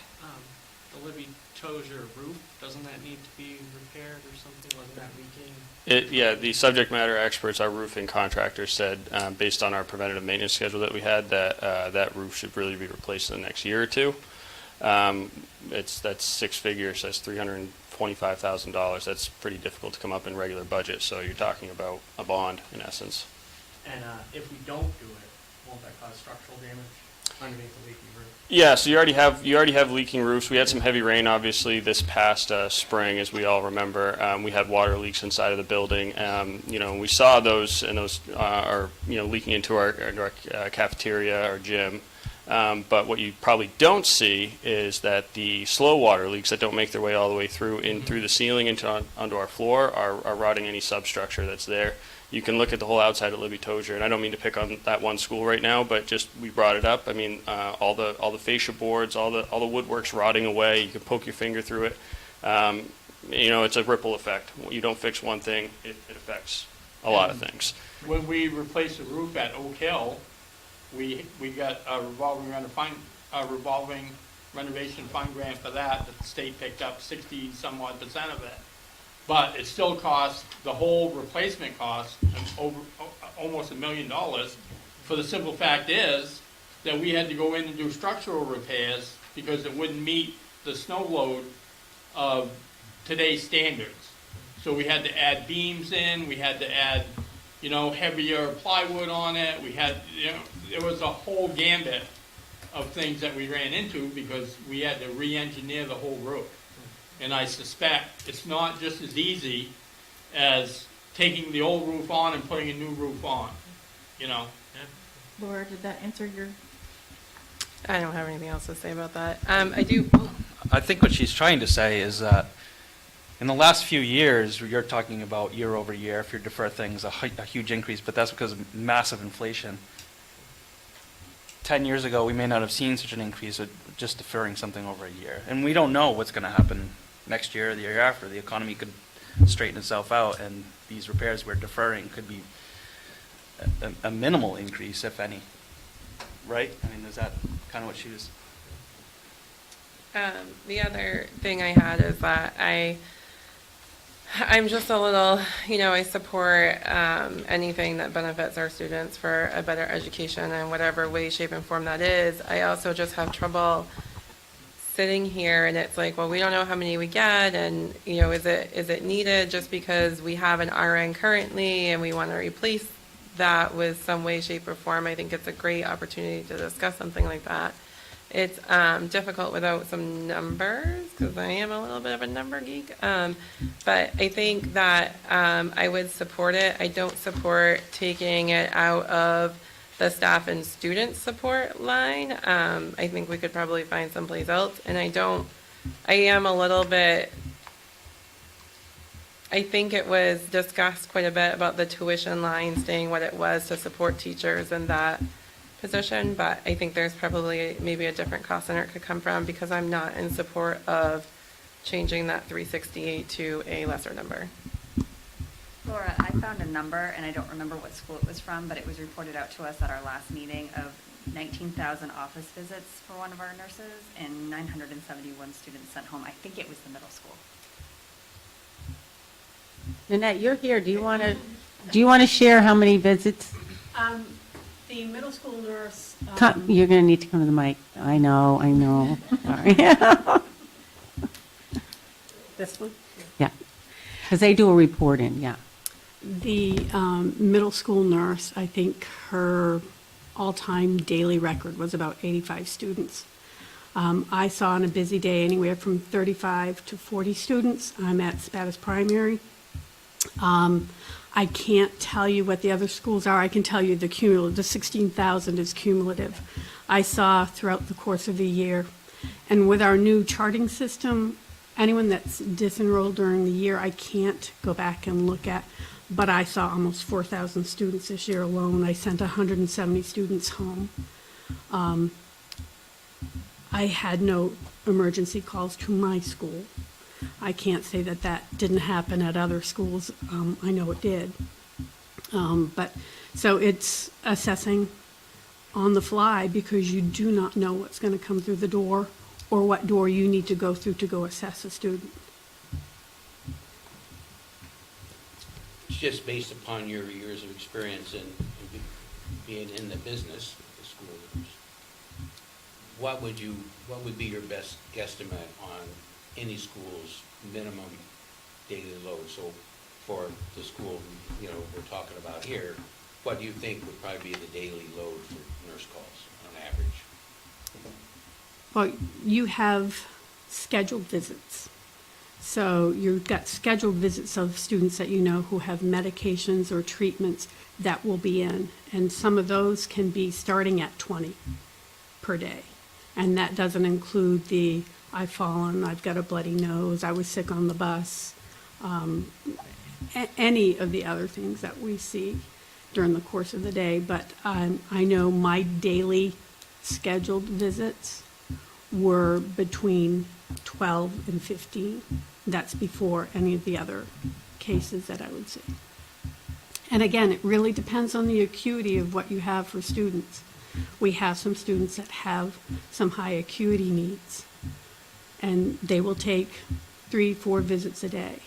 The Libby Tozier roof, doesn't that need to be repaired or something? Wasn't that leaking? Yeah, the subject matter experts, our roofing contractors said, based on our preventative maintenance schedule that we had, that that roof should really be replaced in the next year or two. That's 6 figures, that's $325,000. That's pretty difficult to come up in regular budget, so you're talking about a bond in essence. And if we don't do it, won't that cause structural damage underneath the leaking roof? Yeah, so you already have leaking roofs. We had some heavy rain, obviously, this past spring, as we all remember. We had water leaks inside of the building. We saw those, and those are leaking into our cafeteria or gym. But what you probably don't see is that the slow water leaks that don't make their way all the way through through the ceiling onto our floor are rotting any substructure that's there. You can look at the whole outside of Libby Tozier, and I don't mean to pick on that one school right now, but just we brought it up. I mean, all the fascia boards, all the woodwork's rotting away. You can poke your finger through it. It's a ripple effect. You don't fix one thing, it affects a lot of things. When we replaced the roof at Oak Hill, we got a revolving renovation fund grant for that the state picked up 60-some-odd% of it. But it still cost, the whole replacement cost, almost $1 million, for the simple fact is that we had to go in and do structural repairs because it wouldn't meet the snow load of today's standards. So we had to add beams in, we had to add, heavier plywood on it, there was a whole gambit of things that we ran into because we had to re-engineer the whole roof. And I suspect it's not just as easy as taking the old roof on and putting a new roof on, Laura, did that answer your? I don't have anything else to say about that. I do, I think what she's trying to say is that in the last few years, you're talking about year over year, if you defer things, a huge increase, but that's because of massive inflation. 10 years ago, we may not have seen such an increase of just deferring something over a year. And we don't know what's going to happen next year or the year after. The economy could straighten itself out, and these repairs we're deferring could be a minimal increase, if any. Right? I mean, is that kind of what she was... the other thing I had is that I'm just a little, I support anything that benefits our students for a better education in whatever way, shape, and form that is. I also just have trouble sitting here and it's like, well, we don't know how many we get, and is it needed just because we have an RN currently and we want to replace that with some way, shape, or form. I think it's a great opportunity to discuss something like that. It's difficult without some numbers because I am a little bit of a number geek. But I think that I would support it. I don't support taking it out of the staff and student support line. I think we could probably find someplace else. And I am a little bit I think it was discussed quite a bit about the tuition line staying what it was to support teachers in that position, but I think there's probably maybe a different cost center it could come from, because I'm not in support of changing that 368 to a lesser number. Laura, I found a number, and I don't remember what school it was from, but it was reported out to us at our last meeting of 19,000 office visits for one of our nurses and 971 students sent home. I think it was the middle school. Nanette, you're here. Do you want to share how many visits? The middle school nurse. You're going to need to come to the mic. I know. Sorry. This one? Yeah, because they do a report in, yeah. The middle school nurse, I think her all-time daily record was about 85 students. I saw on a busy day anywhere from 35 to 40 students. I'm at Spadus Primary. I can't tell you what the other schools are. I can tell you the cumulative, the 16,000 is cumulative. I saw throughout the course of the year. And with our new charting system, anyone that's disenrolled during the year, I can't go back and look at, but I saw almost 4,000 students this year alone. I sent 170 students home. I had no emergency calls to my school. I can't say that that didn't happen at other schools. I know it did. But so it's assessing on the fly, because you do not know what's going to come through the door or what door you need to go through to go assess a student. It's just based upon your years of experience in being in the business, the school years. What would be your best guesstimate on any school's minimum daily load? So for the school, we're talking about here, what do you think would probably be the daily load for nurse calls on average? Well, you have scheduled visits. So you've got scheduled visits of students that you know who have medications or treatments that will be in. And some of those can be starting at 20 per day. And that doesn't include the, I've fallen, I've got a bloody nose, I was sick on the bus, any of the other things that we see during the course of the day. But I know my daily scheduled visits were between 12 and 15. That's before any of the other cases that I would see. And again, it really depends on the acuity of what you have for students. We have some students that have some high acuity needs, and they will take 3-4 visits a day.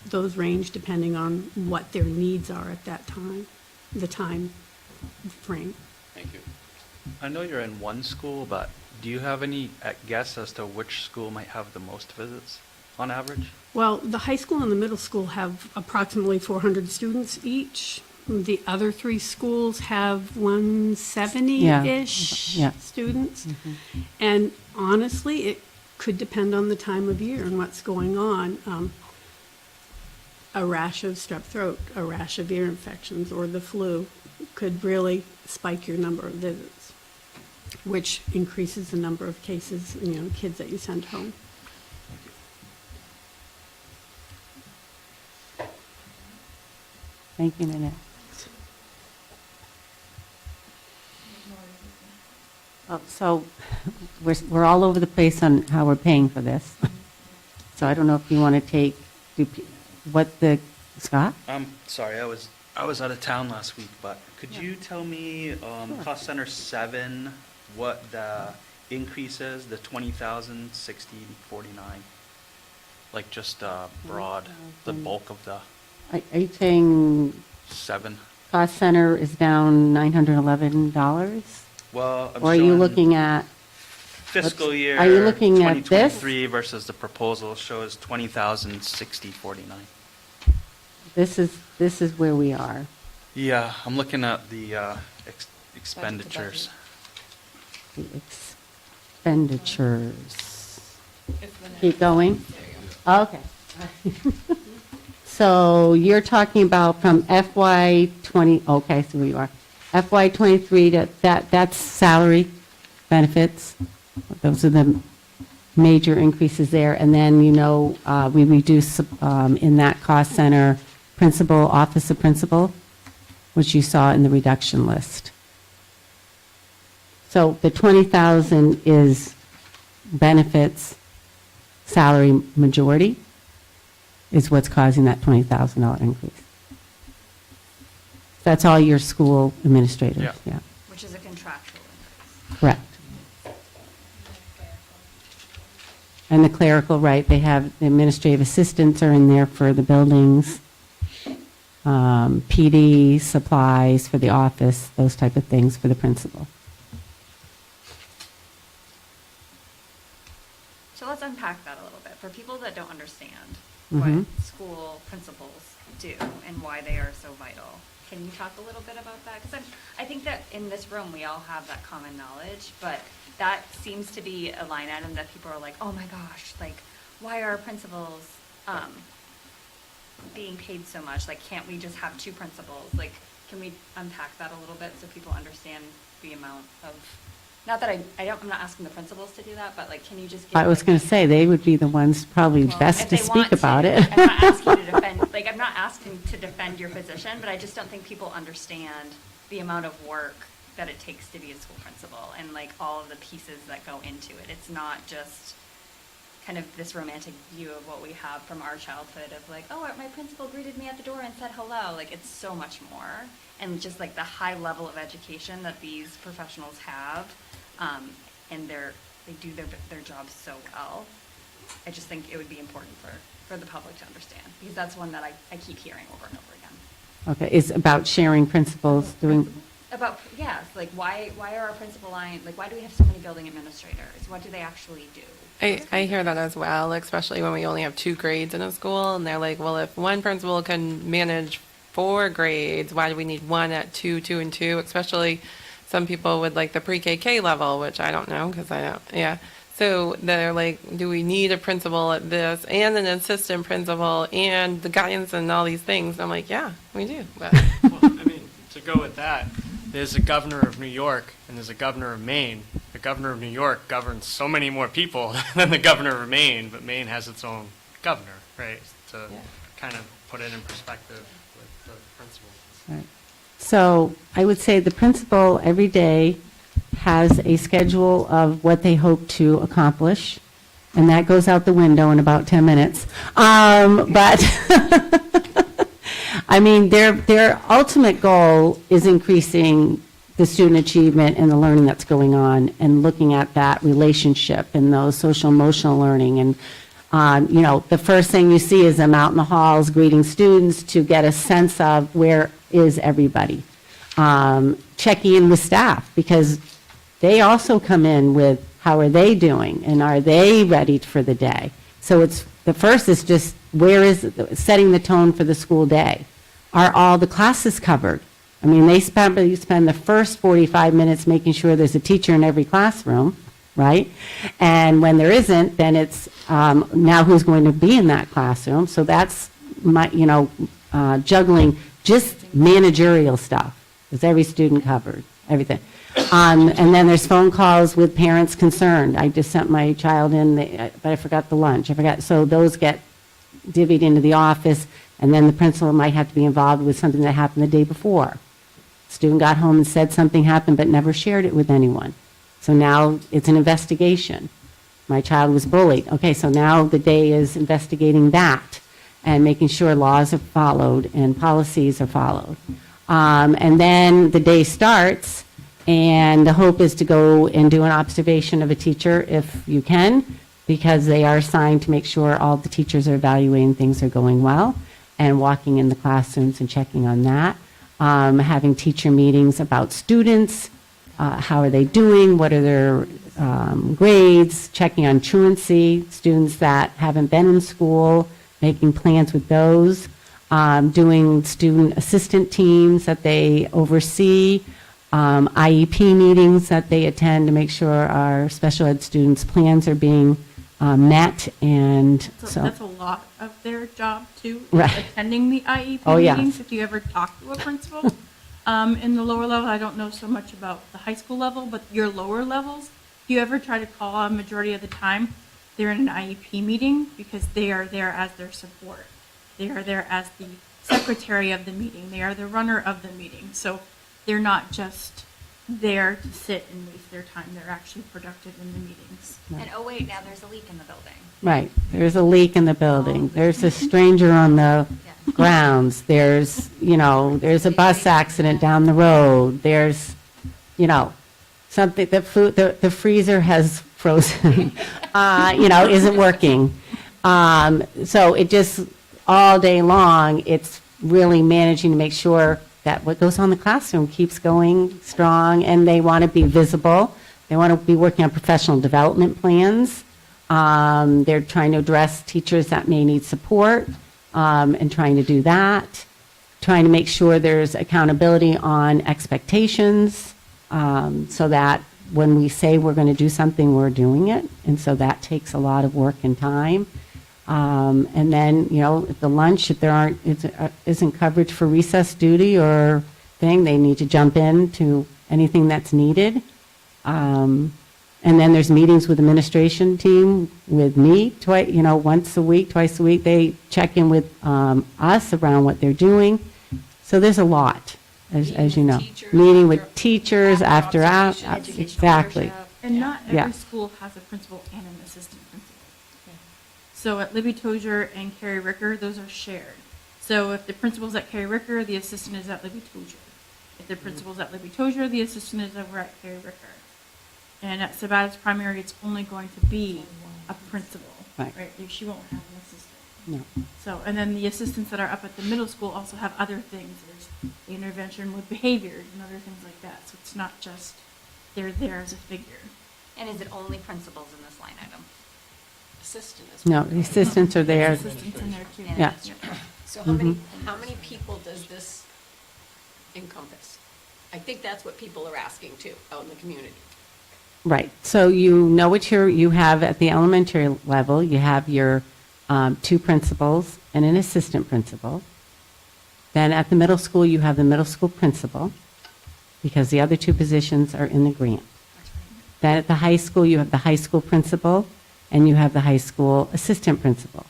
Those range depending on what their needs are at that time, the time frame. Thank you. I know you're in one school, but do you have any guess as to which school might have the most visits on average? Well, the high school and the middle school have approximately 400 students each. The other 3 schools have 170-ish Yeah. students. And honestly, it could depend on the time of year and what's going on. A rash of strep throat, a rash of ear infections, or the flu could really spike your number of visits, which increases the number of cases, kids that you send home. Thank you, Nanette. So we're all over the place on how we're paying for this. So I don't know if you want to Scott? Sorry, I was out of town last week, but could you tell me, cost center 7, what the increase is, the 20,060.49? Like just broad, the bulk of the Are you saying 7? cost center is down $911? Well, I'm Or are you showing looking at, fiscal year are you looking at this? 2023 versus the proposal shows 20,060.49. this is where we are. Yeah, I'm looking at the expenditures. The expenditures. Keep going? Okay. So you're talking about from FY '20, okay, so you are. FY '23, that's salary, benefits. Those are the major increases there. And then, we reduce in that cost center principal, office of principal, which you saw in the reduction list. So the 20,000 is benefits, salary majority is what's causing that $20,000 increase. That's all your school administrators, Yeah. yeah, Which is a contractual increase. correct. And the clerical, right, they have, the administrative assistants are in there for the buildings, PD, supplies for the office, those type of things for the principal. So let's unpack that a little bit. For people that don't understand Mhm. what school principals do and why they are so vital, can you talk a little bit about that? Because I think that in this room, we all have that common knowledge, but that seems to be a line item that people are like, oh my gosh, like, why are principals being paid so much? Like, can't we just have two principals? Like, can we unpack that a little bit so people understand the amount of, not that I'm not asking the principals to do that, but like, can you just give I was like, going to say, they would be the ones probably well, best if to they speak want about to. it. I'm not asking you to defend, like, I'm not asking to defend your position, but I just don't think people understand the amount of work that it takes to be a school principal and like all of the pieces that go into it. It's not just kind of this romantic view of what we have from our childhood of like, oh, my principal greeted me at the door and said hello. Like, it's so much more. And just like the high level of education that these professionals have, and they do their jobs so well. I just think it would be important for the public to understand, because that's one that I keep hearing over and over again. Okay, is about sharing principals, doing, About, yeah, like why are our principal line, like why do we have so many building administrators? What do they actually do? I hear that as well, especially when we only have 2 grades in a school, and they're like, well, if one principal can manage 4 grades, why do we need one at 2, 2, and 2? Especially some people with like the pre-KK level, which I don't know because I don't, yeah. So they're like, do we need a principal at this and an assistant principal and the guidance and all these things? I'm like, yeah, we do. But Well, I mean, to go with that, there's a governor of New York and there's a governor of Maine. The governor of New York governs so many more people than the governor of Maine, but Maine has its own governor, right? To kind of put it in perspective with the principal. right. So I would say the principal every day has a schedule of what they hope to accomplish, and that goes out the window in about 10 minutes. But I mean, their ultimate goal is increasing the student achievement and the learning that's going on, and looking at that relationship and those social emotional learning. And the first thing you see is them out in the halls greeting students to get a sense of where is everybody. Checking in with staff, because they also come in with how are they doing and are they ready for the day. So it's the first is just setting the tone for the school day. Are all the classes covered? I mean, you spend the first 45 minutes making sure there's a teacher in every classroom, right? And when there isn't, then it's now who's going to be in that classroom. So that's juggling just managerial stuff. Is every student covered? Everything. And then there's phone calls with parents concerned. I just sent my child in, but I forgot the lunch. So those get divvied into the office, and then the principal might have to be involved with something that happened the day before. Student got home and said something happened but never shared it with anyone. So now it's an investigation. My child was bullied. Okay, so now the day is investigating that and making sure laws are followed and policies are followed. And then the day starts, and the hope is to go and do an observation of a teacher if you can, because they are assigned to make sure all the teachers are evaluating things are going well, and walking in the classrooms and checking on that. Having teacher meetings about students, how are they doing, what are their grades, checking on truancy, students that haven't been in school, making plans with those, doing student assistant teams that they oversee, IEP meetings that they attend to make sure our special ed students' plans are being met, and so. That's a lot of their job too, is Right. attending the IEP Oh, yeah. meetings. If you ever talk to a principal in the lower level, I don't know so much about the high school level, but your lower levels, do you ever try to call a majority of the time they're in an IEP meeting because they are there as their support. They are there as the secretary of the meeting. They are the runner of the meeting. So they're not just there to sit and waste their time. They're actually productive in the meetings. And oh wait, now there's a leak in the building. Right, there's a leak in the building, there's a stranger on the grounds, there's, there's a bus accident down the road, there's, something, the freezer has frozen, isn't working. So it just, all day long, it's really managing to make sure that what goes on in the classroom keeps going strong, and they want to be visible. They want to be working on professional development plans. They're trying to address teachers that may need support, and trying to do that. Trying to make sure there's accountability on expectations, so that when we say we're going to do something, we're doing it. And so that takes a lot of work and time. And then, at the lunch, if there isn't coverage for recess duty or thing, they need to jump in to anything that's needed. And then there's meetings with administration team, with me, once a week, twice a week. They check in with us around what they're doing. So there's a lot, as you know. Meeting with teachers after hours, exactly. And not Yeah. every school has a principal and an assistant principal. So at Libby Tozier and Carrie Ricker, those are shared. So if the principal's at Carrie Ricker, the assistant is at Libby Tozier. If the principal's at Libby Tozier, the assistant is over at Carrie Ricker. And at Sabatis Primary, it's only going to be a principal. Right. She won't have an assistant. No. So, and then the assistants that are up at the middle school also have other things. There's the intervention with behaviors and other things like that. So it's not just they're there as a figure. And is it only principals in this line item? Assistant is. No, the assistants are there. Assistants in there too. Yeah. So how many people does this encompass? I think that's what people are asking too, out in the community. Right. So you have at the elementary level, you have your two principals and an assistant principal. Then at the middle school, you have the middle school principal, because the other two positions are in the grant. Then at the high school, you have the high school principal, and you have the high school assistant principal.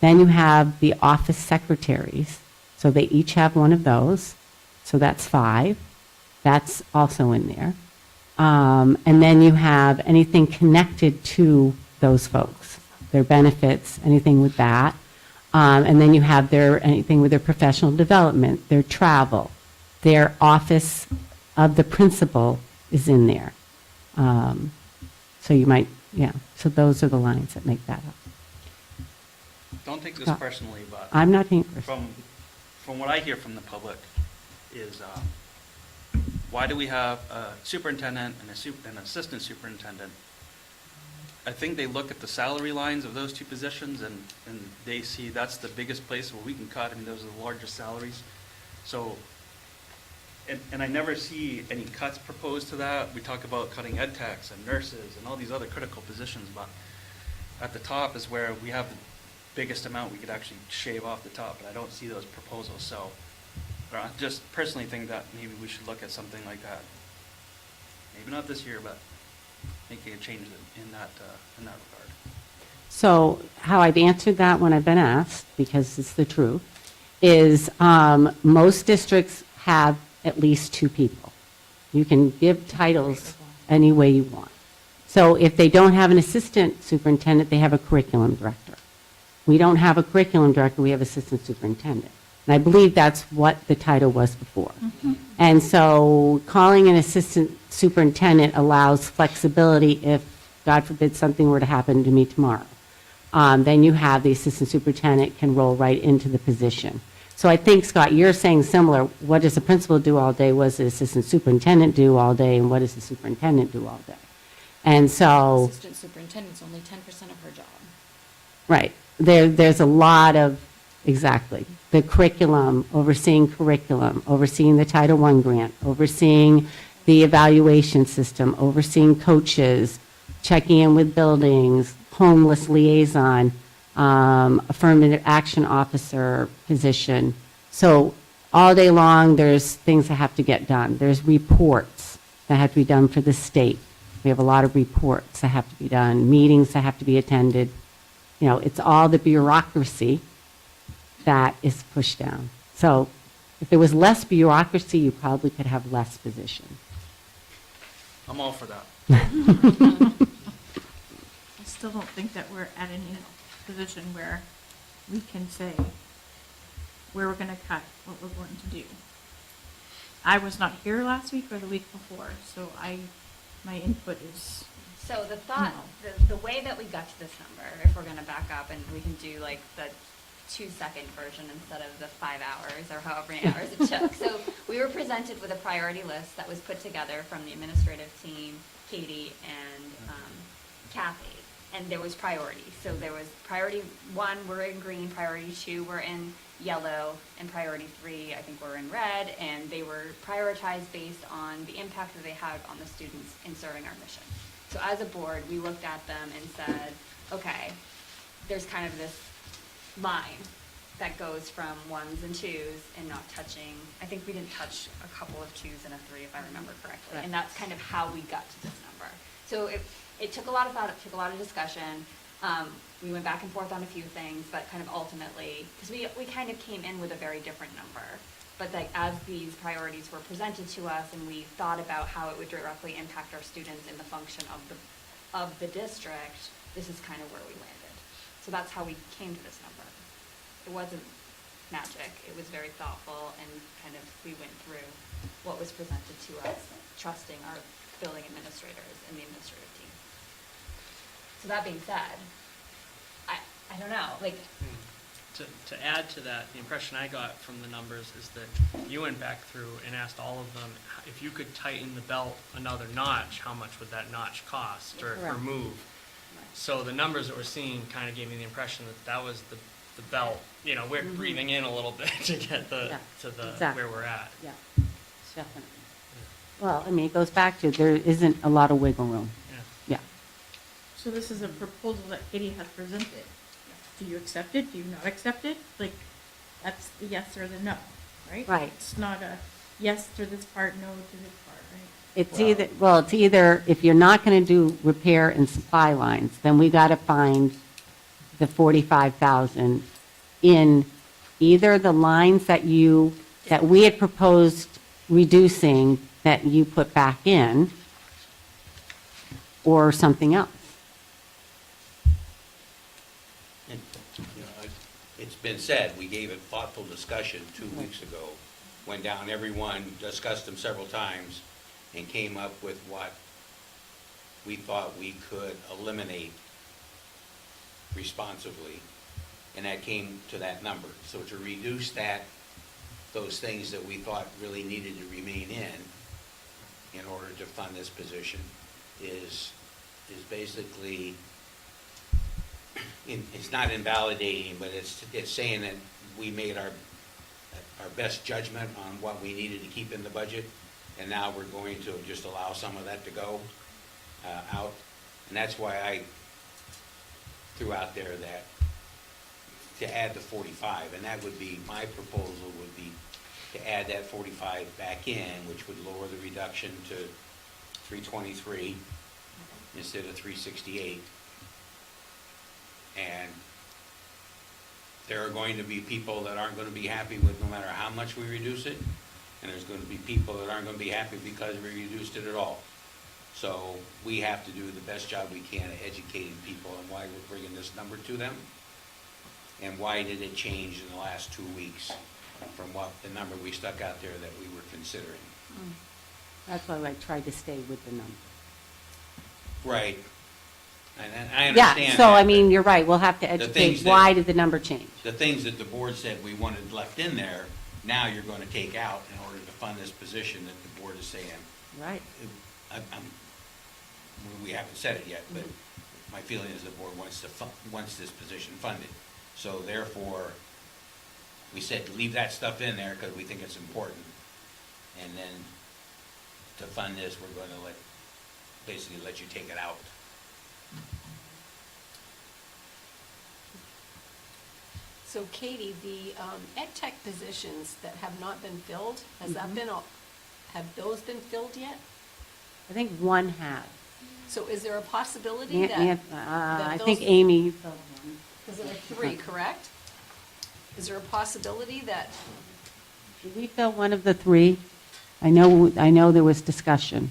Then you have the office secretaries, so they each have one of those, so that's 5. That's also in there. And then you have anything connected to those folks, their benefits, anything with that. And then you have anything with their professional development, their travel, their office of the principal is in there. So you might, so those are the lines that make that up. Don't take this Scott. personally, but I'm not being personal. from what I hear from the public is, why do we have a superintendent and an assistant superintendent? I think they look at the salary lines of those two positions and they see that's the biggest place where we can cut. I mean, those are the largest salaries. So, and I never see any cuts proposed to that. We talk about cutting ed techs and nurses and all these other critical positions, but at the top is where we have the biggest amount we could actually shave off the top, but I don't see those proposals. So I just personally think that maybe we should look at something like that. Maybe not this year, but making a change in that regard. So how I've answered that when I've been asked, because it's the truth, is most districts have at least 2 people. You can give titles any way you want. So if they don't have an assistant superintendent, they have a curriculum director. We don't have a curriculum director, we have assistant superintendent. And I believe that's what the title was before. Mm-hmm. And so calling an assistant superintendent allows flexibility if, God forbid, something were to happen to me tomorrow. Then you have the assistant superintendent can roll right into the position. So I think, Scott, you're saying similar. What does the principal do all day? What does the assistant superintendent do all day? And what does the superintendent do all day? And so... Assistant superintendent's only 10% of her job. Right. There's a lot of, exactly, the curriculum, overseeing the Title I grant, overseeing the evaluation system, overseeing coaches, checking in with buildings, homeless liaison, affirmative action officer position. So all day long, there's things that have to get done. There's reports that have to be done for the state. We have a lot of reports that have to be done, meetings that have to be attended. You know, it's all the bureaucracy that is pushed down. So if there was less bureaucracy, you probably could have less positions. I'm all for that. I still don't think that we're at any position where we can say where we're gonna cut, what we're going to do. I was not here last week or the week before, so my input is, So the thought, No. the way that we got to this number, if we're gonna back up and we can do like the 2-second version instead of the 5 hours or however many hours it took. So we were presented with a priority list that was put together from the administrative team, Katie and Kathy, and there was priority. So there was priority 1, we're in green, priority 2, we're in yellow, and priority 3, I think we're in red, and they were prioritized based on the impact that they had on the students in serving our mission. So as a board, we looked at them and said, okay, there's kind of this line that goes from 1s and 2s and not touching, I think we didn't touch a couple of 2s and a 3 if I remember correctly. And that's kind of how we got to this number. So it took a lot of thought, it took a lot of discussion. We went back and forth on a few things, but kind of ultimately, because we kind of came in with a very different number. But like as these priorities were presented to us and we thought about how it would directly impact our students in the function of the district, this is kind of where we landed. So that's how we came to this number. It wasn't magic. It was very thoughtful and kind of we went through what was presented to us, trusting our building administrators and the administrative team. So that being said, I don't know, like, To add to that, the impression I got from the numbers is that you went back through and asked all of them, if you could tighten the belt another notch, how much would that notch cost or Correct. move? So the numbers that we're seeing kind of gave me the impression that that was the belt, you know, we're breathing in a little bit to get Yeah, to the, exactly. where we're at. Yeah, definitely. Well, I mean, it goes back to there isn't a lot of wiggle room. Yeah. Yeah. so this is a proposal that Katie has presented. Do you accept it? Do you not accept it? Like, that's the yes or the no, right? Right. It's not a yes to this part, no to this part, right? It's either, if you're not going to do repair and supply lines, then we got to find the 45,000 in either the lines that we had proposed reducing that you put back in, or something else. And, you know, it's been said, we gave it thoughtful discussion 2 weeks ago, went down every one, discussed them several times, and came up with what we thought we could eliminate responsibly, and that came to that number. So to reduce those things that we thought really needed to remain in order to fund this position is basically, it's not invalidating, but it's saying that we made our best judgment on what we needed to keep in the budget, and now we're going to just allow some of that to go out. And that's why I threw out there that to add the 45, and that would be, my proposal would be to add that 45 back in, which would lower the reduction to 323 instead of 368. And there are going to be people that aren't going to be happy with no matter how much we reduce it, and there's going to be people that aren't going to be happy because we reduced it at all. So we have to do the best job we can at educating people on why we're bringing this number to them, and why did it change in the last 2 weeks from what the number we stuck out there that we were considering. That's why I tried to stay with the number. Right. And I understand Yeah, so that, I mean, but you're right, we'll have to things educate, that- why did the number change? the things that the board said we wanted left in there, now you're going to take out in order to fund this position that the board is saying. Right. We haven't said it yet, but my feeling is the board wants this position funded. So therefore, we said leave that stuff in there because we think it's important. And then to fund this, we're going to basically let you take it out. So Katie, the ed tech positions that have not been filled, has that been, have those been filled yet? I think one has. So is there a possibility I that think those, Amy filled one. because there are three, correct? Is there a possibility that, Did we fill one of the three? I know there was discussion.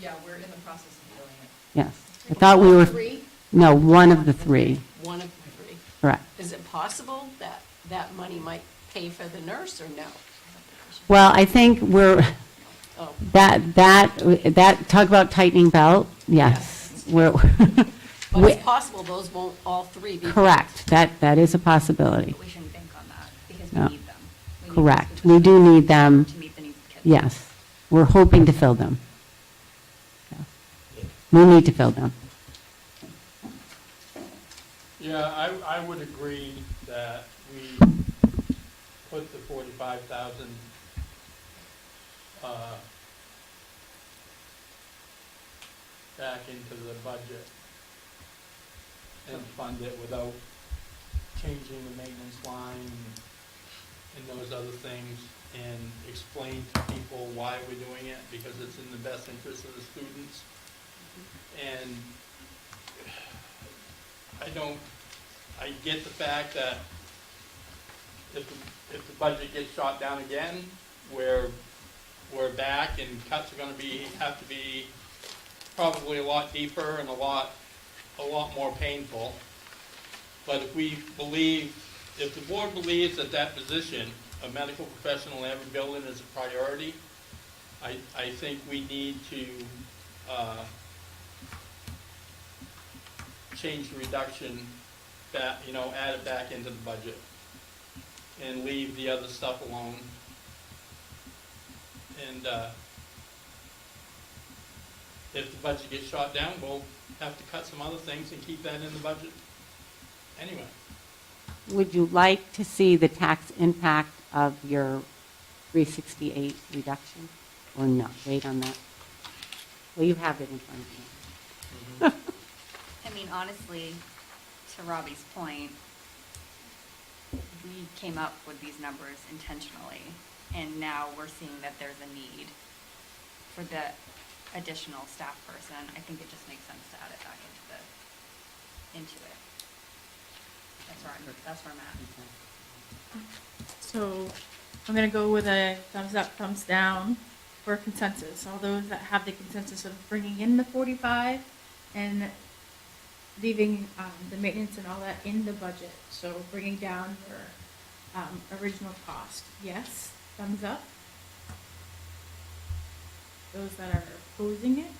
Yeah, we're in the process of doing it. Yes. I thought we were, three? no, one of the three, One of the three. correct. Is it possible that that money might pay for the nurse or no? Well, I think we're, Oh, that, talk about tightening belt, yes. We're, but it's possible those won't all three be. correct, that is a possibility. But we shouldn't bank on that because No. we need them. We need Correct. those We do need them. To meet the needs of kids. Yes, we're hoping to fill them. Yeah. We need to fill them. Yeah, I would agree that we put the 45,000 back into the budget and fund it without changing the maintenance line and those other things, and explain to people why we're doing it, because it's in the best interest of the students. And I get the fact that if the budget gets shot down again, we're back and cuts are gonna have to be probably a lot deeper and a lot more painful. But if the board believes that that position, a medical professional in every building, is a priority, I think we need to change the reduction back, add it back into the budget and leave the other stuff alone. And if the budget gets shot down, we'll have to cut some other things and keep that in the budget anyway. Would you like to see the tax impact of your 368 reduction, or no? Wait on that. Well, you have it in front of you. I mean, honestly, to Robbie's point, we came up with these numbers intentionally, and now we're seeing that there's a need for the additional staff person. I think it just makes sense to add it back into it. That's where I'm at. So I'm going to go with a thumbs up, thumbs down for consensus. All those that have the consensus of bringing in the 45 and leaving the maintenance and all that in the budget. So bringing down your original cost. Yes, thumbs up. Those that are opposing it,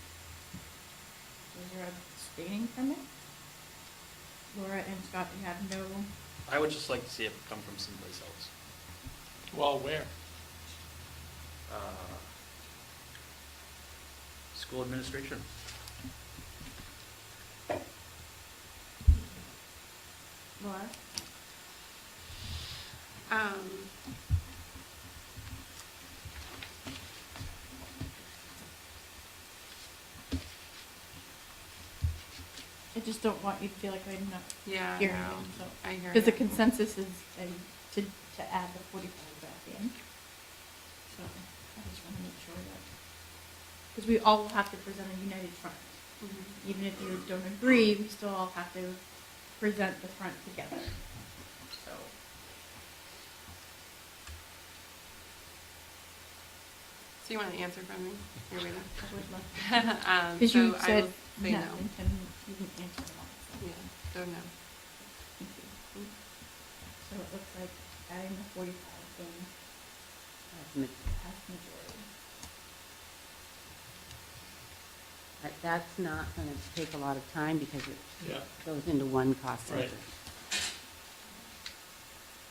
those are abstaining from it. Laura and Scott, you have no. I would just like to see it come from someplace else. Well, where? School administration. Laura? I just don't want you to feel like I'm not Yeah, hearing no, you. So. I hear Because the you. consensus is to add the 45 back in. So I just want to make sure that, because we all have to present a united front. Mhm. Even if you don't agree, we still all have to present the front together. So. So you want an answer from me? Here we go. I would love to. Because Because you I said will no, say no. and you didn't answer them all. So. Yeah, so no. Thank you. So it looks like adding the 45 in as majority. That's not going to take a lot of time because it Yeah. goes into one cost center. Right.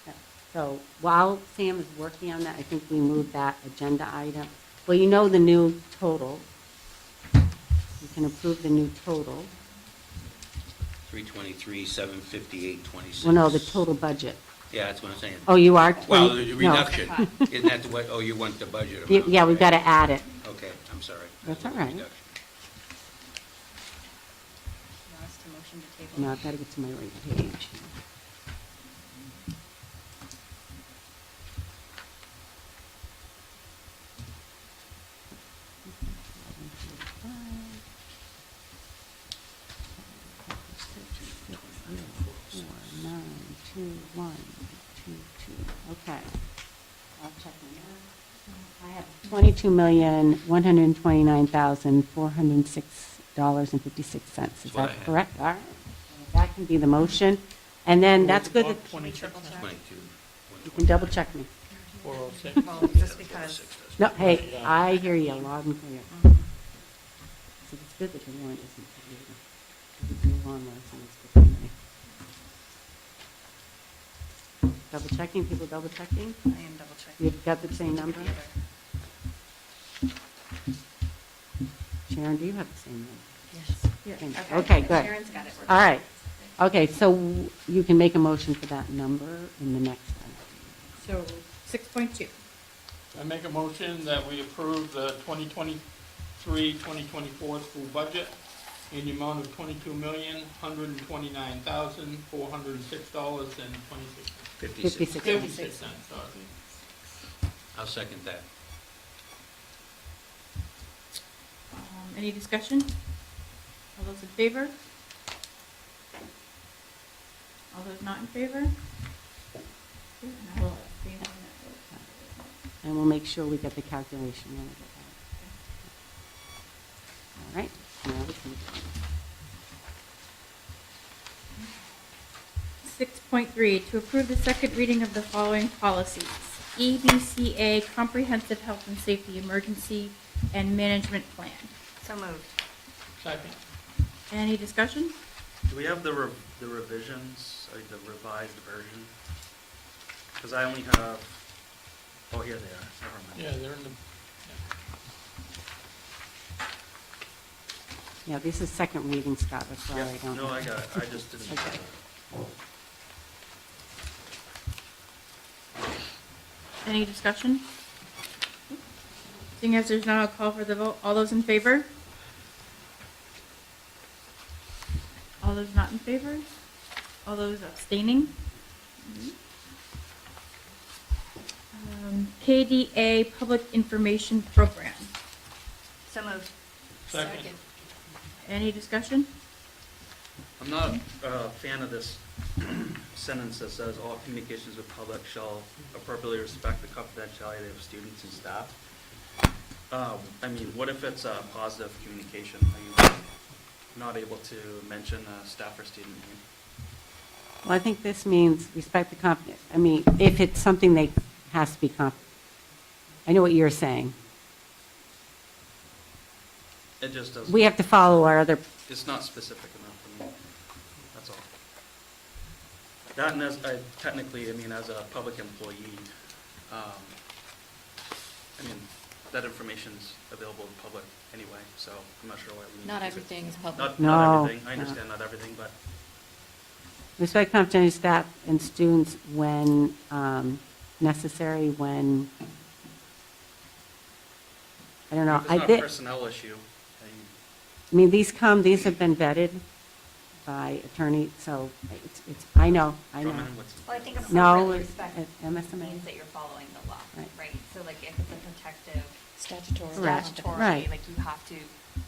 Yeah. So while Sam is working on that, I think we move that agenda item. Well, you know the new total. You can approve the new total. 323, 758, 26. Well, no, the total budget. Yeah, that's what I'm saying. Oh, you are? Well, 20 the no. reduction, isn't that the way, oh, you want the budget amount? Yeah, we've got to right? add it. Okay, I'm sorry. That's all right. Reduction. You want us to motion to table? No, I've got to get to my right page. 1, 2, 2, okay. I'll check my math. I have $22,129,406.56. Is what I that have. correct? All right. So that can be the motion. And then that's good. that- Can we triple check? 22. You can double check me. 406. Well, just because, No, hey, I hear you loud and clear. So it's good that the warrant isn't deleted. It's a long one, so it's good for me. Double checking, people double checking? I am double checking. You've got the same number? Sharon, do you have the same number? Yes. Same. Okay, good. Sharon's got it. All right. Okay, so you can make a motion for that number in the next one. So 6.2. I make a motion that we approve the 2023-2024 school budget in the amount of $22,129,406.26. 56. 56 cents, sorry. I'll second that. Any discussion? All those in favor? All those not in favor? Okay, and I will abstain on that vote. And we'll make sure we get the calculation when we get that. All right, now we can. 6.3, to approve the second reading of the following policies. EBCA Comprehensive Health and Safety Emergency and Management Plan. So moved. Second. Any discussion? Do we have the revisions, like the revised version? Because I only have, oh, here they are, never mind. Yeah, they're in the, Yeah, this is second reading, Scott, that's why I Yeah, don't. no, I got it, I just didn't. Okay. Any discussion? Seeing as there's none, I'll call for the vote. All those in favor? All those not in favor? All those abstaining? KDA Public Information Program. So moved. second. Any discussion? I'm not a fan of this sentence that says, "All communications with public shall appropriately respect the confidentiality of students and staff." I mean, what if it's a positive communication? Are you not able to mention a staff or student name? Well, I think this means respect the I mean, if it's something that has to be I know what you're saying. It just doesn't. We have to follow our other, It's not specific enough for me. That's all. That and as, technically, I mean, as a public employee, I mean, that information's available to the public anyway, so I'm not sure why we need to. Not keep it. everything is public. No, Not everything. I no. understand not everything, but respect confidentiality of staff and students when necessary, when, I don't know. if it's not a personnel issue, then I mean, these have been vetted by attorney, so I know. Drummond, what's? Well, I think No, appropriately it's respect at MSMA. means that you're following the law, Right. right? So like if it's a protective, Statutory. Correct. statutory, Right. like you have to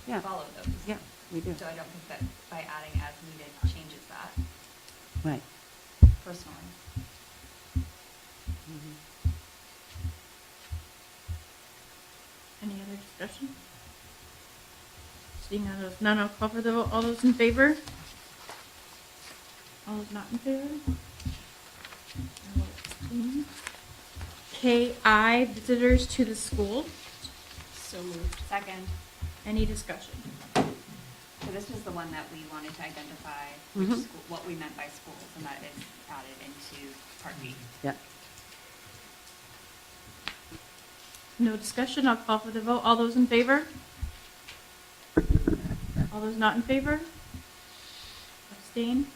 Yeah. follow those. Yeah, we do. So I don't think that by adding as needed changes that Right. personally. Mhm. Any other discussion? Seeing none, I'll call for the vote. All those in favor? All those not in favor? I will abstain. KI, visitors to the school. So moved. Second, Any discussion? so this was the one that we wanted to identify which Mhm. school, what we meant by schools, and that is added into Part B. Yeah. No discussion, I'll call for the vote. All those in favor? All those not in favor? Abstain?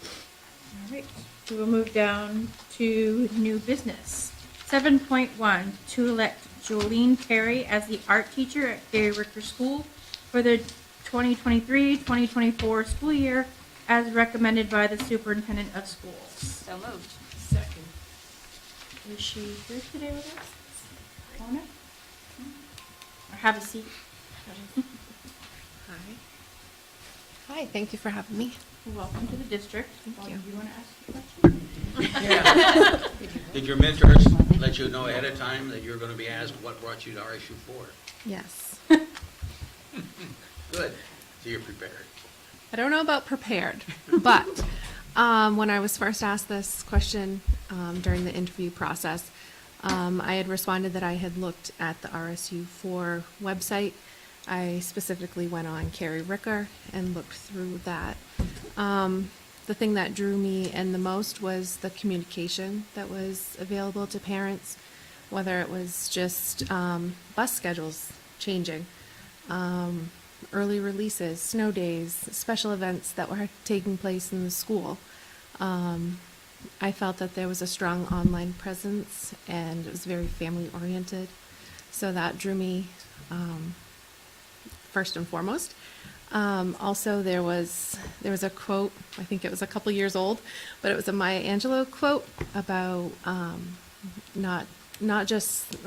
All right, we will move down to new business. 7.1, to elect Jolene Terry as the art teacher at Gary Ricker School for the 2023-2024 school year as recommended by the superintendent of schools. So moved. Second. Is she here today with us? Mona? Or have a seat? Hi. Hi, thank you for having me. Welcome to the district. Thank you. Do you want to ask a question? Did your mentors let you know ahead of time that you're going to be asked what brought you to RSU4? Yes. Good. So you're prepared. I don't know about prepared, but when I was first asked this question during the interview process, I had responded that I had looked at the RSU4 website. I specifically went on Carrie Ricker and looked through that. The thing that drew me in the most was the communication that was available to parents, whether it was just bus schedules changing, early releases, snow days, special events that were taking place in the school. I felt that there was a strong online presence and it was very family oriented. So that drew me first and foremost. Also, there was a quote, I think it was a couple years old, but it was a Maya Angelou quote about not just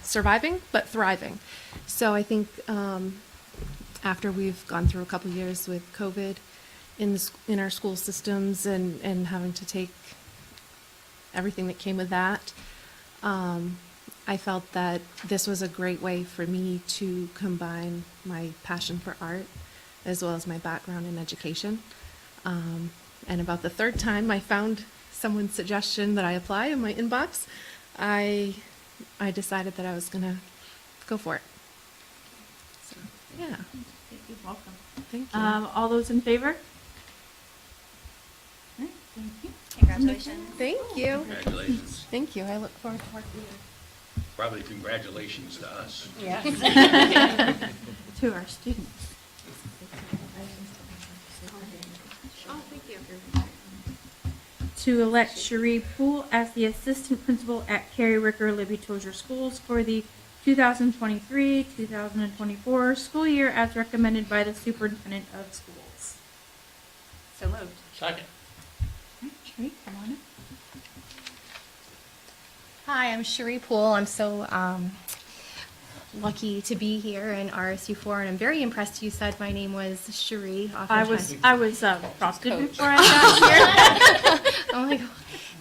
surviving, but thriving. So I think after we've gone through a couple years with COVID in our school systems and having to take everything that came with that, I felt that this was a great way for me to combine my passion for art as well as my background in education. And about the third time I found someone's suggestion that I apply in my inbox, I decided that I was going to go for it. So, yeah. You're welcome. Thank you. All those in favor? All right, thank you. Congratulations. Thank you. Congratulations. Thank you. I look forward to working with you. Probably congratulations to us. Yes. To our students. Oh, thank you. To elect Cherie Poole as the assistant principal at Carrie Ricker Libby Tozier Schools for the 2023-2024 school year as recommended by the superintendent of schools. So moved. Second. All right, Cherie, come on up. Hi, I'm Cherie Poole. I'm so lucky to be here in RSU4, and I'm very impressed you said my name was Cherie. I was frosted before I got here. Oh my God.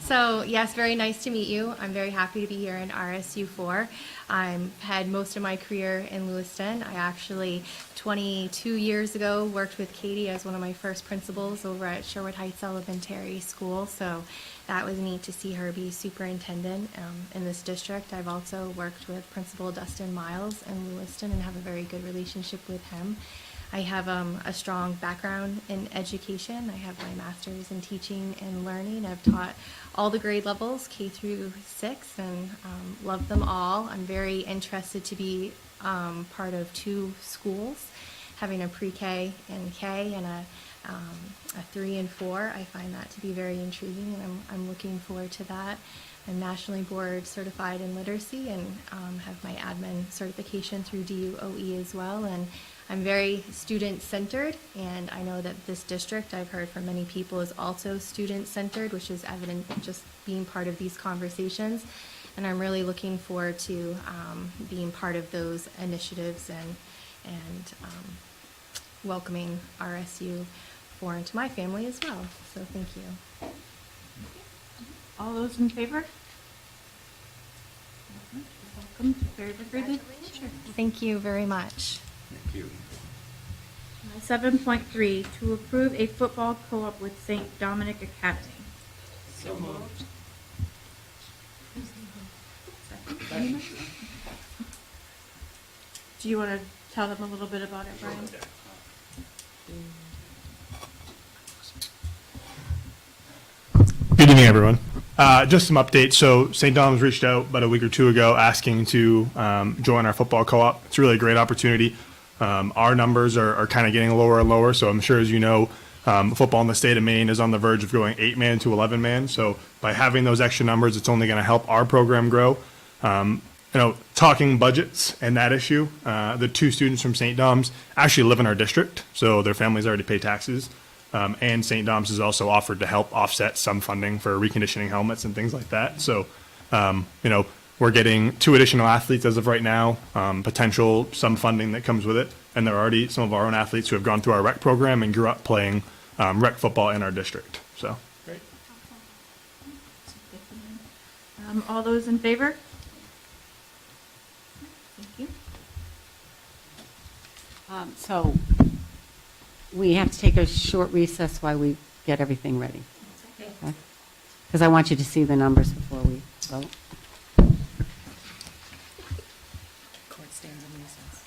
So yes, very nice to meet you. I'm very happy to be here in RSU4. I've had most of my career in Lewiston. I actually, 22 years ago, worked with Katie as one of my first principals over at Sherwood Heights Elementary School. So that was neat to see her be superintendent in this district. I've also worked with Principal Dustin Miles in Lewiston and have a very good relationship with him. I have a strong background in education. I have my master's in teaching and learning. I've taught all the grade levels, K through 6, and love them all. I'm very interested to be part of 2 schools, having a pre-K and K and a 3 and 4. I find that to be very intriguing, and I'm looking forward to that. I'm nationally board certified in literacy and have my admin certification through DUOE as well. And I'm very student-centered, and I know that this district, I've heard from many people, is also student-centered, which is evident just being part of these conversations. And I'm really looking forward to being part of those initiatives and welcoming RSU4 into my family as well. So thank you. All those in favor? Welcome to Carrie Ricker the teacher. Thank you very much. Thank you. 7.3, to approve a football co-op with St. Dominic Academy. So moved. Do you want to tell them a little bit about it, Brian? Good evening, everyone. Just some updates. So St. Dom's reached out about a week or 2 ago asking to join our football co-op. It's really a great opportunity. Our numbers are kind of getting lower and lower. So I'm sure, as you know, football in the state of Maine is on the verge of going 8-man to 11-man. So by having those extra numbers, it's only going to help our program grow. Talking budgets and that issue, the 2 students from St. Dom's actually live in our district. So their families already pay taxes. And St. Dom's has also offered to help offset some funding for reconditioning helmets and things like that. So, we're We're getting 2 additional athletes as of right now, potential some funding that comes with it. And there are already some of our own athletes who have gone through our rec program and grew up playing rec football in our district. So, Great. All those in favor? Thank you. So we have to take a short recess while we get everything ready. Because I want you to see the numbers before we vote. Court stands in recess.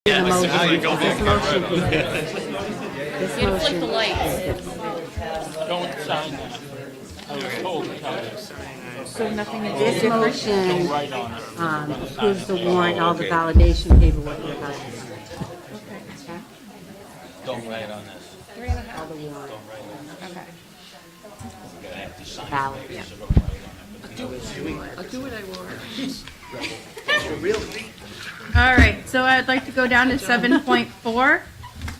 The motion, now you go this motion is this You have to flick the motion lights. is this. Don't sign that. I was told to tell you. So nothing is This different? motion Don't write on it. approves the warrant, all the validation paperwork you're about to sign. Okay? Don't write on this. All the warrant. Okay. You're gonna have to sign Ballot. it, so don't write on it. I'll do what I want. All right, so I'd like to go down to 7.4.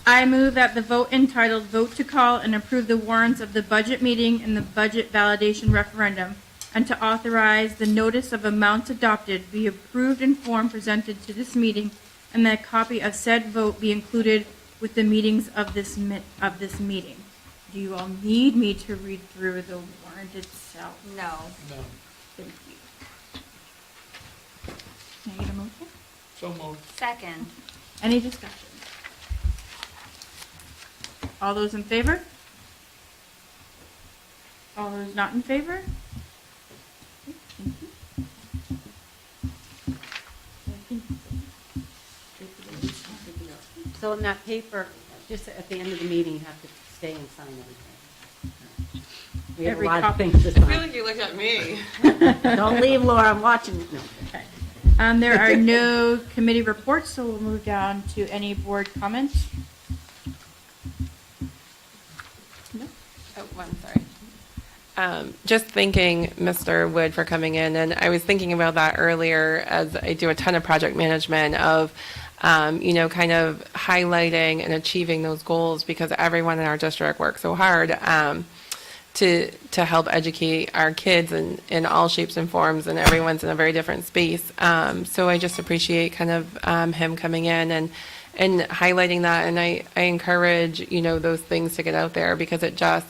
I move that the vote entitled "Vote to Call and Approve the Warrants of the Budget Meeting and the Budget Validation Referendum, and to authorize the notice of amounts adopted be approved in form presented to this meeting, and that a copy of said vote be included with the meetings of this meeting." Do you all need me to read through the warrant itself? No. No. Thank you. Can I get a motion? So moved. Second. Any discussion? All those in favor? All those not in favor? Okay, thank you. So in that paper, just at the end of the meeting, you have to stay and sign everything. We have a Every lot of copy. things to I feel sign. like you looked at me. Don't leave, Laura, I'm watching. No. There are no committee reports, so we'll move down to any board comments. No? Oh, one, sorry. Just thanking Mr. Wood for coming in, and I was thinking about that earlier as I do a ton of project management of, kind of highlighting and achieving those goals because everyone in our district works so hard to help educate our kids in all shapes and forms, and everyone's in a very different space. So I just appreciate kind of him coming in and highlighting that, and I encourage, those things to get out there because it just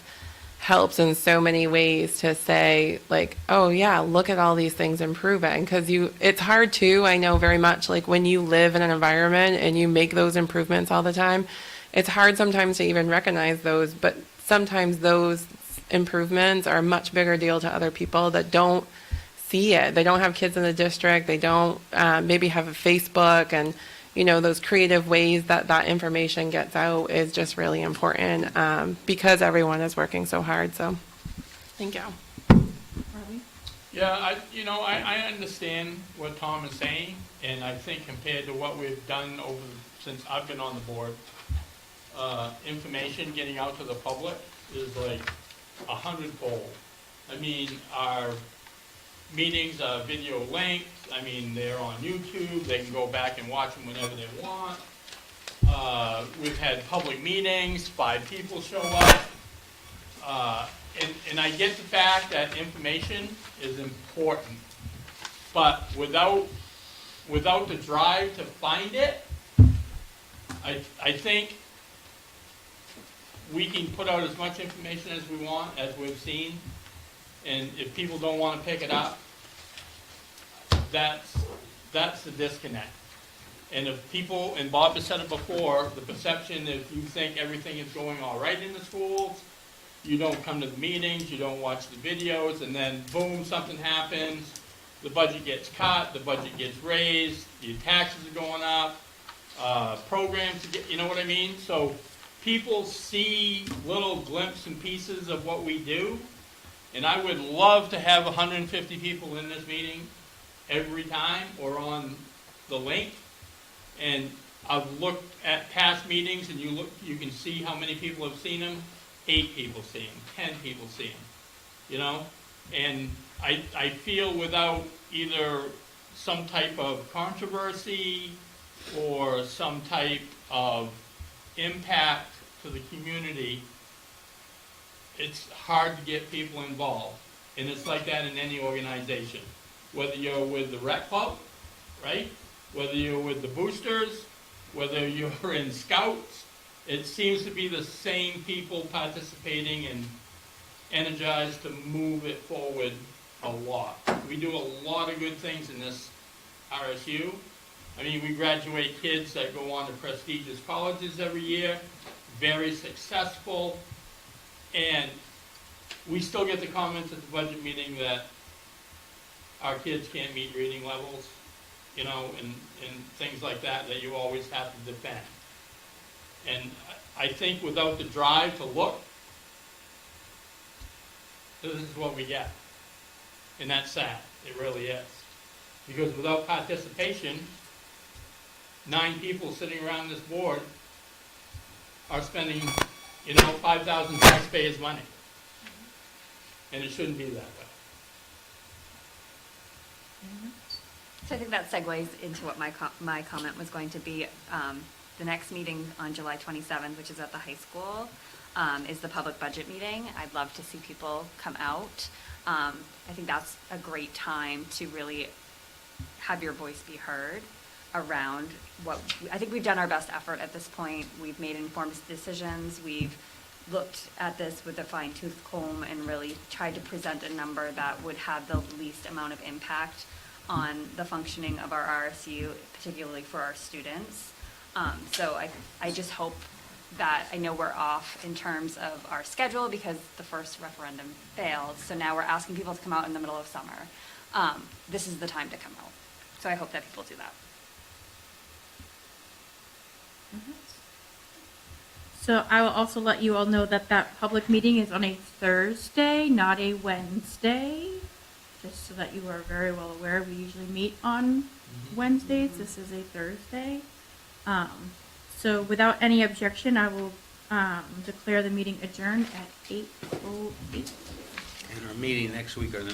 helps in so many ways to say like, oh yeah, look at all these things improving, because it's hard too, I know very much, like when you live in an environment and you make those improvements all the time, it's hard sometimes to even recognize those, but sometimes those improvements are a much bigger deal to other people that don't see it. They don't have kids in the district, they don't maybe have a Facebook, and those creative ways that information gets out is just really important because everyone is working so hard. So, thank you. Yeah, I understand what Tom is saying, and I think compared to what we've done since I've been on the board, information getting out to the public is like 100-fold. I mean, our meetings are video linked. I mean, they're on YouTube. They can go back and watch them whenever they want. We've had public meetings. 5 people show up. And I get the fact that information is important. But without the drive to find it, I think we can put out as much information as we want, as we've seen. And if people don't want to pick it up, that's the disconnect. And if people, and Bob has said it before, the perception if you think everything is going all right in the schools, you don't come to the meetings, you don't watch the videos, and then boom, something happens, the budget gets cut, the budget gets raised, your taxes are going up, programs, you know what I mean? So people see little glimpses and pieces of what we do. And I would love to have 150 people in this meeting every time or on the link. And I've looked at past meetings and you can see how many people have seen them. 8 people see them, 10 people see them, And I feel without either some type of controversy or some type of impact to the community, it's hard to get people involved. And it's like that in any organization. Whether you're with the rec club, right? Whether you're with the boosters, whether you're in scouts, it seems to be the same people participating and energized to move it forward a lot. We do a lot of good things in this RSU. I mean, we graduate kids that go on to prestigious colleges every year, very successful. And we still get the comments at the budget meeting that our kids can't meet reading levels. you know, and things like that that you always have to defend. And I think without the drive to look, this is what we get. And that's sad, it really is. Because without participation, 9 people sitting around this board are spending, you know, 5,000 taxpayers' money. And it shouldn't be that way. So I think that segues into what my comment was going to be. The next meeting on July 27th, which is at the high school, is the public budget meeting. I'd love to see people come out. I think that's a great time to really have your voice be heard around what, I think we've done our best effort at this point. We've made informed decisions. We've looked at this with a fine-tooth comb and really tried to present a number that would have the least amount of impact on the functioning of our RSU, particularly for our students. So I just hope that, I know we're off in terms of our schedule because the first referendum failed, so now we're asking people to come out in the middle of summer. This is the time to come out. So I hope that people do that. So I will also let you all know that that public meeting is on a Thursday, not a Wednesday, just so that you are very well aware. We usually meet on Wednesdays. This is a Thursday. So without any objection, I will declare the meeting adjourned at 8:08. And our meeting next week, or the next